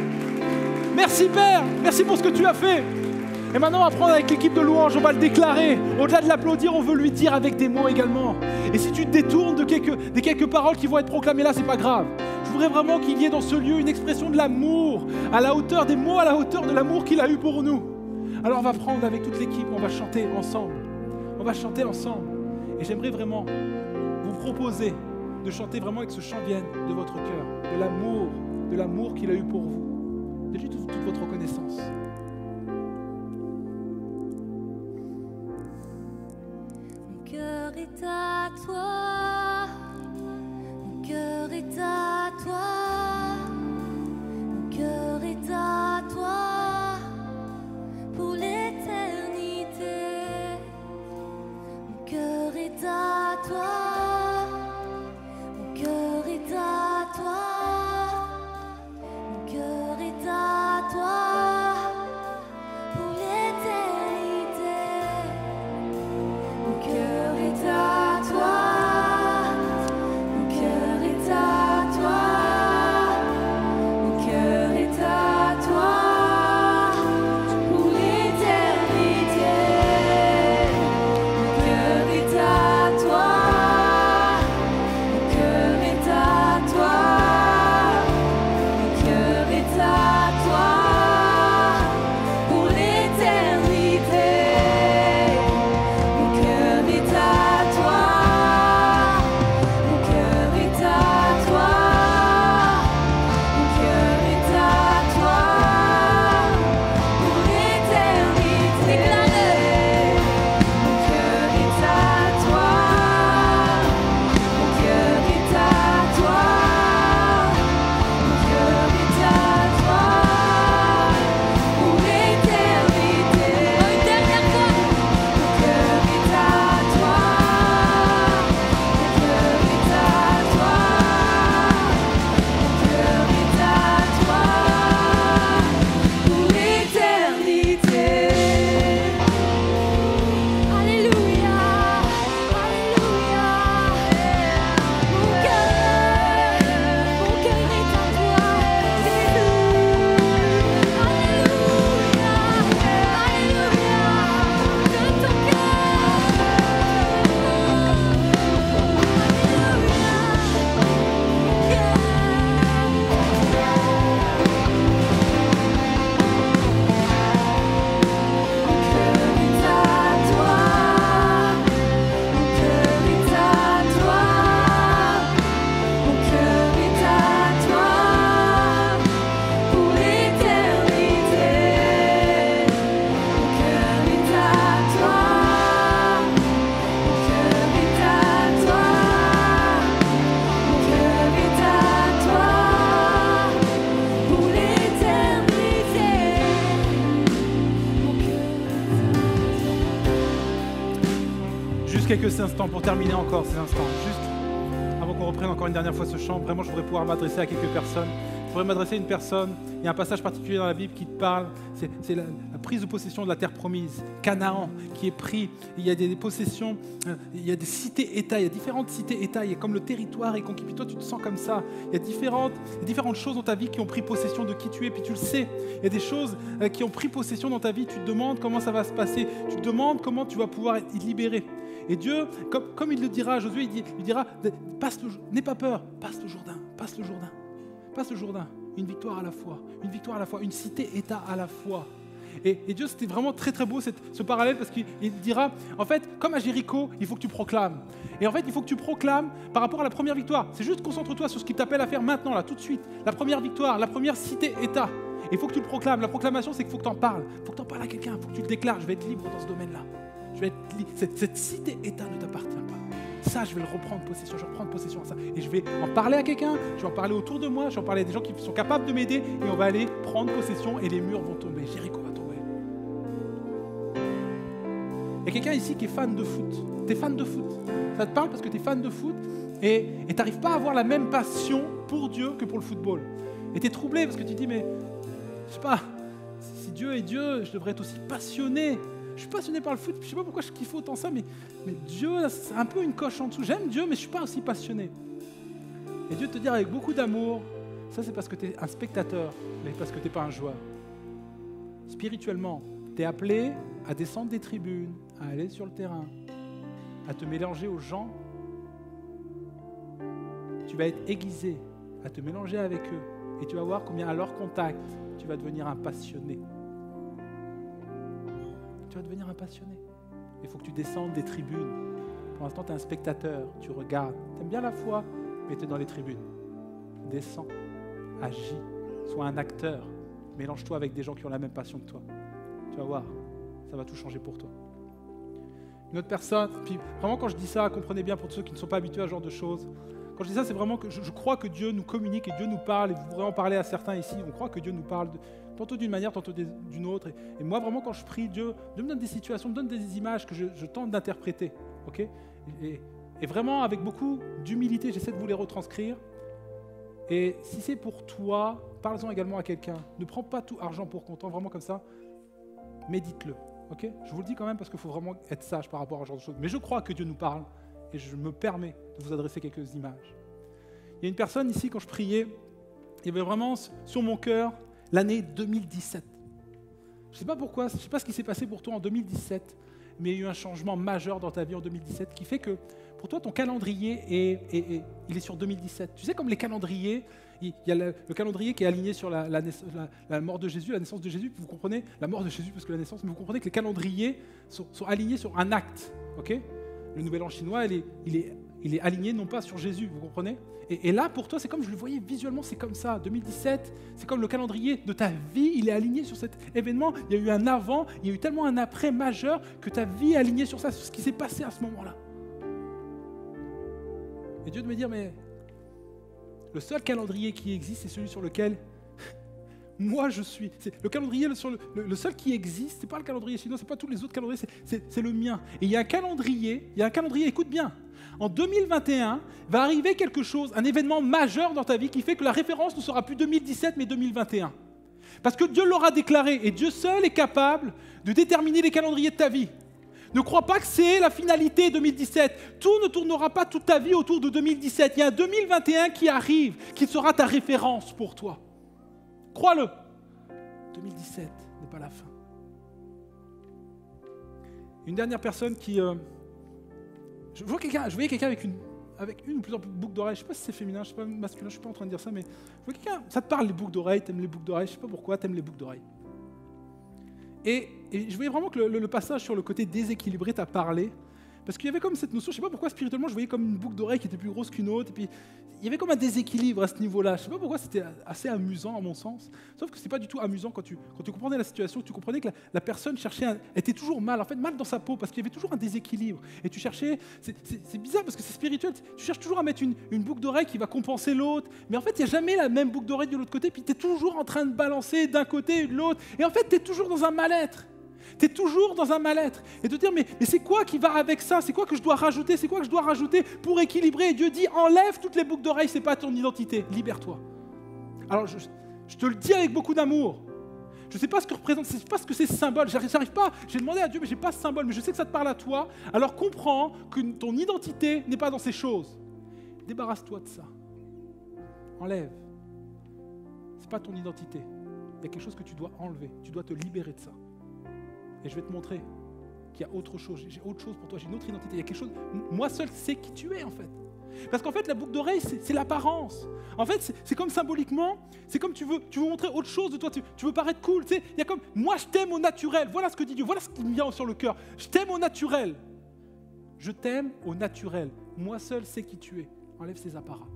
Merci Père. Merci pour ce que tu as fait. Et maintenant, on va prendre avec l'équipe de louange, on va le déclarer. Au-delà de l'applaudir, on veut lui dire avec des mots également. Et si tu te détournes de quelques paroles qui vont être proclamées là, c'est pas grave. Je voudrais vraiment qu'il y ait dans ce lieu une expression de l'amour, à la hauteur des mots, à la hauteur de l'amour qu'il a eu pour nous. Alors on va prendre avec toute l'équipe, on va chanter ensemble. On va chanter ensemble. Et j'aimerais vraiment vous proposer de chanter vraiment avec ce chant vienne de votre cœur, de l'amour qu'il a eu pour vous. De lui toute votre reconnaissance. Mon cœur est à toi, mon cœur est à toi, mon cœur est à toi pour l'éternité. Mon cœur est à toi, mon cœur est à toi, mon cœur est à toi pour l'éternité. Mon cœur est à toi, mon cœur est à toi, mon cœur est à toi pour l'éternité. Mon cœur est à toi, mon cœur est à toi, mon cœur est à toi pour l'éternité. Mon cœur est à toi, mon cœur est à toi, mon cœur est à toi pour l'éternité. Déclarez. Mon cœur est à toi, mon cœur est à toi, mon cœur est à toi pour l'éternité. Une dernière fois. Mon cœur est à toi, mon cœur est à toi, mon cœur est à toi pour l'éternité. Alléluia, alléluia. Mon cœur est à toi, Jésus. Alléluia, alléluia. De ton Juste quelques instants pour terminer encore ces instants. Juste avant qu'on reprenne encore une dernière fois ce chant, vraiment je voudrais pouvoir m'adresser à quelques personnes. Je voudrais m'adresser à une personne. Il y a un passage particulier dans la Bible qui te parle. C'est la prise de possession de la terre promise, Canaan, qui est pris. Il y a des possessions, il y a des cités-États, il y a différentes cités-États. Il y a comme le territoire est conquis. Puis toi, tu te sens comme ça. Il y a différentes choses dans ta vie qui ont pris possession de qui tu es. Puis tu le sais. Il y a des choses qui ont pris possession dans ta vie. Tu te demandes comment ça va se passer. Tu te demandes comment tu vas pouvoir être libéré. Et Dieu, comme il le dira à Josué, il dira, n'aie pas peur, passe le Jourdain, passe le Jourdain, passe le Jourdain. Une victoire à la fois, une cité-État à la fois. Et Dieu, c'était vraiment très très beau ce parallèle parce qu'il dira, en fait, comme à Jéricho, il faut que tu proclames. Et en fait, il faut que tu proclames par rapport à la première victoire. C'est juste concentre-toi sur ce qu'il t'appelle à faire maintenant, là, tout de suite. La première victoire, la première cité-État. Et il faut que tu le proclames. La proclamation, c'est qu'il faut que tu en parles. Il faut que tu en parles à quelqu'un, il faut que tu le déclares. Je vais être libre dans ce domaine-là. Je vais être libre. Cette cité-État ne t'appartient pas. Ça, je vais le reprendre possession. Je vais reprendre possession de ça. Et je vais en parler à quelqu'un. Je vais en parler autour de moi. Je vais en parler à des gens qui sont capables de m'aider. Et on va aller prendre possession et les murs vont tomber. Jéricho va tomber. Il y a quelqu'un ici qui est fan de foot. Tu es fan de foot. Ça te parle parce que tu es fan de foot et tu n'arrives pas à avoir la même passion pour Dieu que pour le football. Et tu es troublé parce que tu te dis, mais je sais pas, Dieu est Dieu, je devrais être aussi passionné. Je suis passionné par le foot, je ne sais pas pourquoi je kiffe autant ça, mais Dieu, c'est un peu une coche en dessous. J'aime Dieu, mais je ne suis pas aussi passionné. Et Dieu te dire avec beaucoup d'amour, ça c'est parce que tu es un spectateur, mais parce que tu n'es pas un joueur. Spirituellement, tu es appelé à descendre des tribunes, à aller sur le terrain, à te mélanger aux gens. Tu vas être aiguisé à te mélanger avec eux. Et tu vas voir combien à leur contact, tu vas devenir un passionné. Tu vas devenir un passionné. Il faut que tu descendes des tribunes. Pour l'instant, tu es un spectateur, tu regardes. Tu aimes bien la foi, mais tu es dans les tribunes. Descends, agis, sois un acteur. Mélange-toi avec des gens qui ont la même passion que toi. Tu vas voir, ça va tout changer pour toi. Une autre personne, puis vraiment quand je dis ça, comprenez bien pour ceux qui ne sont pas habitués à ce genre de choses. Quand je dis ça, c'est vraiment que je crois que Dieu nous communique et Dieu nous parle, et vous pourrez en parler à certains ici, on croit que Dieu nous parle tantôt d'une manière, tantôt d'une autre. Et moi, vraiment, quand je prie, Dieu me donne des situations, me donne des images que je tente d'interpréter. Okay, et vraiment, avec beaucoup d'humilité, j'essaie de vous les retranscrire. Et si c'est pour toi, parle-en également à quelqu'un. Ne prends pas tout argent pour comptant, vraiment comme ça. Médite-le. Okay, je vous le dis quand même parce qu'il faut vraiment être sage par rapport à ce genre de choses. Mais je crois que Dieu nous parle. Et je me permets de vous adresser quelques images. Il y a une personne ici, quand je priais, il y avait vraiment sur mon cœur l'année 2017. Je ne sais pas pourquoi, je ne sais pas ce qui s'est passé pour toi en 2017, mais il y a eu un changement majeur dans ta vie en 2017 qui fait que pour toi, ton calendrier, il est sur 2017. Tu sais, comme les calendriers, il y a le calendrier qui est aligné sur la mort de Jésus, la naissance de Jésus. Vous comprenez la mort de Jésus parce que la naissance, mais vous comprenez que les calendriers sont alignés sur un acte. Okay, le nouvel an chinois, il est aligné non pas sur Jésus, vous comprenez ? Et là, pour toi, c'est comme je le voyais visuellement, c'est comme ça. 2017, c'est comme le calendrier de ta vie, il est aligné sur cet événement. Il y a eu un avant, il y a eu tellement un après majeur que ta vie est alignée sur ça, sur ce qui s'est passé à ce moment-là. Et Dieu de me dire, mais le seul calendrier qui existe, c'est celui sur lequel moi je suis. C'est le calendrier, le seul qui existe, c'est pas le calendrier chinois, c'est pas tous les autres calendriers, c'est le mien. Et il y a un calendrier, écoute bien. En 2021, va arriver quelque chose, un événement majeur dans ta vie qui fait que la référence ne sera plus 2017 mais 2021. Parce que Dieu l'aura déclaré et Dieu seul est capable de déterminer les calendriers de ta vie. Ne crois pas que c'est la finalité 2017. Tout ne tournera pas toute ta vie autour de 2017. Il y a un 2021 qui arrive, qui sera ta référence pour toi. Crois-le. 2017 n'est pas la fin. Une dernière personne qui... Je voyais quelqu'un avec une ou plusieurs boucles d'oreilles. Je ne sais pas si c'est féminin, je ne sais pas masculin, je ne suis pas en train de dire ça, mais je vois quelqu'un, ça te parle les boucles d'oreilles, tu aimes les boucles d'oreilles, je ne sais pas pourquoi tu aimes les boucles d'oreilles. Et je voyais vraiment que le passage sur le côté déséquilibré t'a parlé, parce qu'il y avait comme cette notion, je ne sais pas pourquoi spirituellement je voyais comme une boucle d'oreille qui était plus grosse qu'une autre, et puis il y avait comme un déséquilibre à ce niveau-là. Je ne sais pas pourquoi c'était assez amusant à mon sens, sauf que ce n'est pas du tout amusant quand tu comprenais la situation, tu comprenais que la personne était toujours mal, en fait mal dans sa peau, parce qu'il y avait toujours un déséquilibre. Et tu cherchais, c'est bizarre parce que c'est spirituel, tu cherches toujours à mettre une boucle d'oreille qui va compenser l'autre, mais en fait il n'y a jamais la même boucle d'oreille de l'autre côté, puis tu es toujours en train de balancer d'un côté et de l'autre, et en fait tu es toujours dans un mal-être. Tu es toujours dans un mal-être. Et te dire, mais c'est quoi qui va avec ça? C'est quoi que je dois rajouter? C'est quoi que je dois rajouter pour équilibrer? Et Dieu dit, enlève toutes les boucles d'oreilles, ce n'est pas ton identité. Libère-toi. Alors, je te le dis avec beaucoup d'amour. Je ne sais pas ce que représente, je ne sais pas ce que c'est ce symbole. J'arrive pas. J'ai demandé à Dieu, mais je n'ai pas ce symbole. Mais je sais que ça te parle à toi. Alors, comprends que ton identité n'est pas dans ces choses. Débarrasse-toi de ça. Enlève. Ce n'est pas ton identité. Il y a quelque chose que tu dois enlever. Tu dois te libérer de ça. Et je vais te montrer qu'il y a autre chose. J'ai autre chose pour toi. J'ai une autre identité. Il y a quelque chose. Moi seul sais qui tu es en fait. Parce qu'en fait, la boucle d'oreille, c'est l'apparence. En fait, c'est comme symboliquement, c'est comme tu veux montrer autre chose de toi. Tu veux paraître cool. Tu sais, il y a comme moi, je t'aime au naturel. Voilà ce que dit Dieu. Voilà ce qui me vient sur le cœur. Je t'aime au naturel. Je t'aime au naturel. Moi seul sais qui tu es. Enlève ces apparats.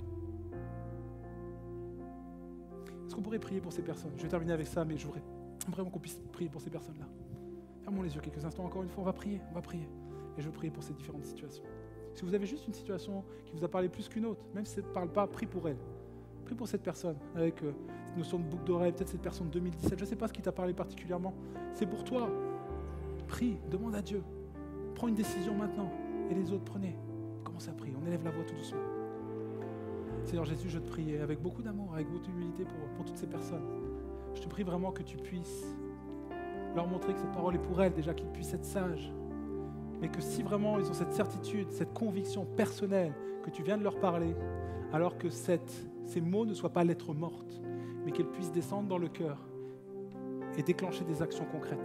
Est-ce qu'on pourrait prier pour ces personnes? Je vais terminer avec ça, mais je voudrais vraiment qu'on puisse prier pour ces personnes-là. Fermons les yeux quelques instants, encore une fois, on va prier. Et je veux prier pour ces différentes situations. Si vous avez juste une situation qui vous a parlé plus qu'une autre, même si ça ne parle pas, prie pour elle. Prie pour cette personne, avec cette notion de boucle d'oreille, peut-être cette personne de 2017, je ne sais pas ce qui t'a parlé particulièrement. C'est pour toi. Prie, demande à Dieu. Prends une décision maintenant. Et les autres, prenez. Commencez à prier, on élève la voix tout doucement. Seigneur Jésus, je te prie avec beaucoup d'amour, avec beaucoup d'humilité pour toutes ces personnes. Je te prie vraiment que tu puisses leur montrer que cette parole est pour elles, déjà qu'ils puissent être sages. Mais que si vraiment ils ont cette certitude, cette conviction personnelle que tu viens de leur parler, alors que ces mots ne soient pas lettres mortes, mais qu'elles puissent descendre dans le cœur et déclencher des actions concrètes.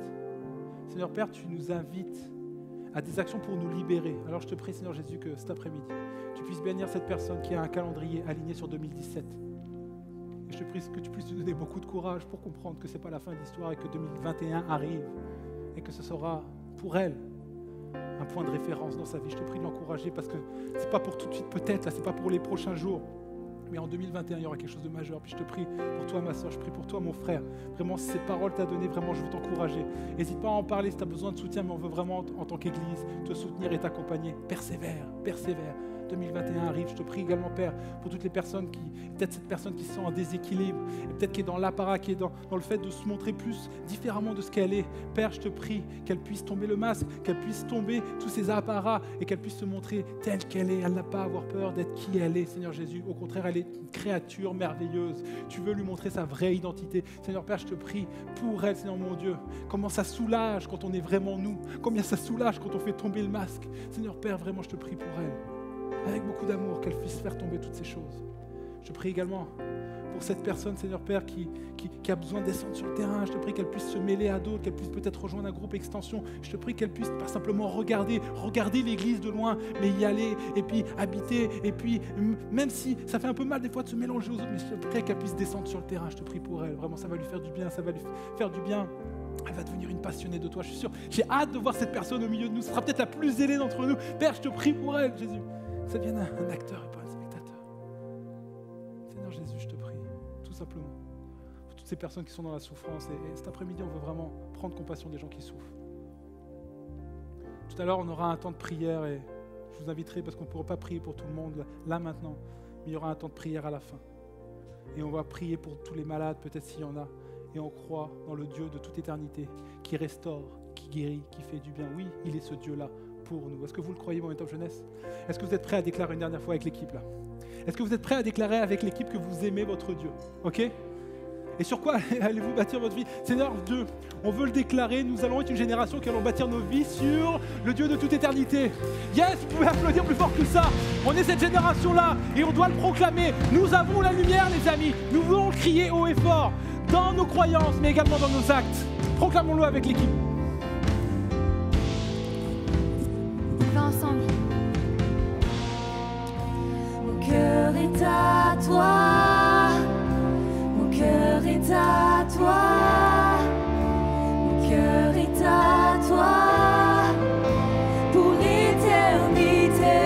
Seigneur Père, tu nous invites à des actions pour nous libérer. Alors je te prie, Seigneur Jésus, que cet après-midi, tu puisses bénir cette personne qui a un calendrier aligné sur 2017. Et je te prie que tu puisses nous donner beaucoup de courage pour comprendre que ce n'est pas la fin de l'histoire et que 2021 arrive et que ce sera pour elle un point de référence dans sa vie. Je te prie de l'encourager parce que ce n'est pas pour tout de suite peut-être, là, ce n'est pas pour les prochains jours. Mais en 2021, il y aura quelque chose de majeur. Puis je te prie pour toi, ma soeur, je prie pour toi, mon frère. Vraiment, si ces paroles t'as données, vraiment, je veux t'encourager. N'hésite pas à en parler si tu as besoin de soutien, mais on veut vraiment, en tant qu'Église, te soutenir et t'accompagner. Persévère, persévère. 2021 arrive. Je te prie également, Père, pour toutes les personnes peut-être cette personne qui se sent en déséquilibre, et peut-être qui est dans l'apparat, qui est dans le fait de se montrer plus différemment de ce qu'elle est. Père, je te prie qu'elle puisse tomber le masque, qu'elle puisse tomber tous ces apparats et qu'elle puisse se montrer telle qu'elle est. Elle n'a pas à avoir peur d'être qui elle est, Seigneur Jésus. Au contraire, elle est une créature merveilleuse. Tu veux lui montrer sa vraie identité. Seigneur Père, je te prie pour elle, Seigneur mon Dieu. Comment ça soulage quand on est vraiment nous. Combien ça soulage quand on fait tomber le masque. Seigneur Père, vraiment, je te prie pour elle. Avec beaucoup d'amour, qu'elle puisse faire tomber toutes ces choses. Je prie également pour cette personne, Seigneur Père, qui a besoin de descendre sur le terrain. Je te prie qu'elle puisse se mêler à d'autres, qu'elle puisse peut-être rejoindre un groupe extension. Je te prie qu'elle puisse pas simplement regarder l'église de loin, mais y aller et puis habiter. Et puis, même si ça fait un peu mal des fois de se mélanger aux autres, mais je te prie qu'elle puisse descendre sur le terrain. Je te prie pour elle. Vraiment, ça va lui faire du bien, ça va lui faire du bien. Elle va devenir une passionnée de toi, je suis sûr. J'ai hâte de voir cette personne au milieu de nous. Ce sera peut-être la plus zélée d'entre nous. Père, je te prie pour elle, Jésus. Que ça devienne un acteur et pas un spectateur. Seigneur Jésus, je te prie, tout simplement, pour toutes ces personnes qui sont dans la souffrance. Et cet après-midi, on veut vraiment prendre compassion des gens qui souffrent. Tout à l'heure, on aura un temps de prière et je vous inviterai, parce qu'on ne pourra pas prier pour tout le monde là maintenant, mais il y aura un temps de prière à la fin. Et on va prier pour tous les malades, peut-être s'il y en a. Et on croit dans le Dieu de toute éternité, qui restaure, qui guérit, qui fait du bien. Oui, il est ce Dieu-là pour nous. Est-ce que vous le croyez, Momentum Jeunesse? Est-ce que vous êtes prêts à déclarer une dernière fois avec l'équipe là? Est-ce que vous êtes prêts à déclarer avec l'équipe que vous aimez votre Dieu? Ok? Et sur quoi allez-vous bâtir votre vie? Seigneur Dieu, on veut le déclarer, nous allons être une génération qui allons bâtir nos vies sur le Dieu de toute éternité. Yes, vous pouvez applaudir plus fort que ça. On est cette génération-là et on doit le proclamer. Nous avons la lumière, les amis. Nous voulons le crier haut et fort dans nos croyances, mais également dans nos actes. Proclamons-le avec l'équipe. On va ensemble. Mon cœur est à toi. Mon cœur est à toi. Mon cœur est à toi. Pour l'éternité.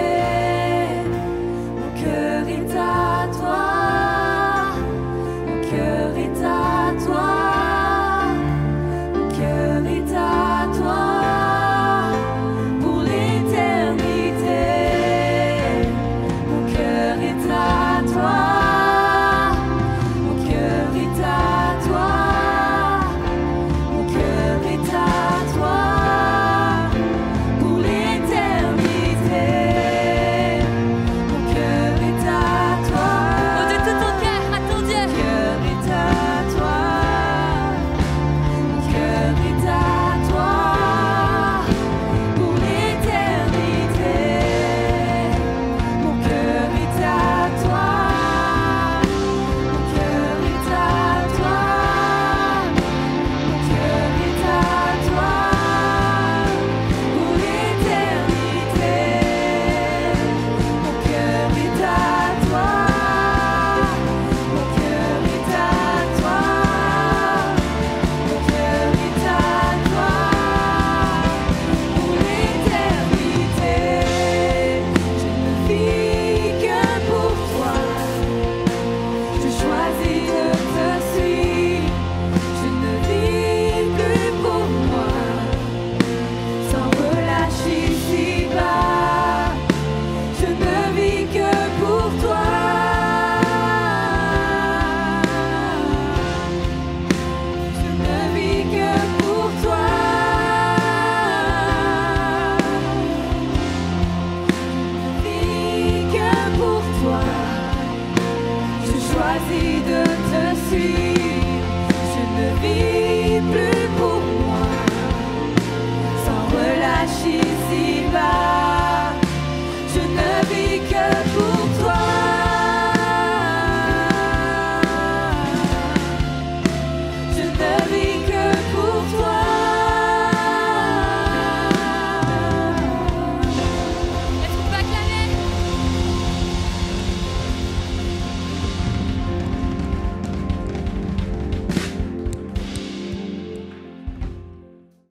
Mon cœur est à toi. Mon cœur est à toi. Mon cœur est à toi. Pour l'éternité. Mon cœur est à toi. Mon cœur est à toi. Mon cœur est à toi. Pour l'éternité. Mon cœur est à toi. Oh, de tout ton cœur à ton Dieu. Mon cœur est à toi. Mon cœur est à toi. Pour l'éternité. Mon cœur est à toi. Mon cœur est à toi. Mon cœur est à toi. Pour l'éternité. Mon cœur est à toi. Mon cœur est à toi. Mon cœur est à toi. Pour l'éternité. Je ne vis que pour toi. Je choisis de te suivre. Je ne vis plus pour moi. Sans relâcher ici-bas. Je ne vis que pour toi. Je ne vis que pour toi. Je ne vis que pour toi. Je choisis de te suivre. Je ne vis plus pour moi. vis que pour toi.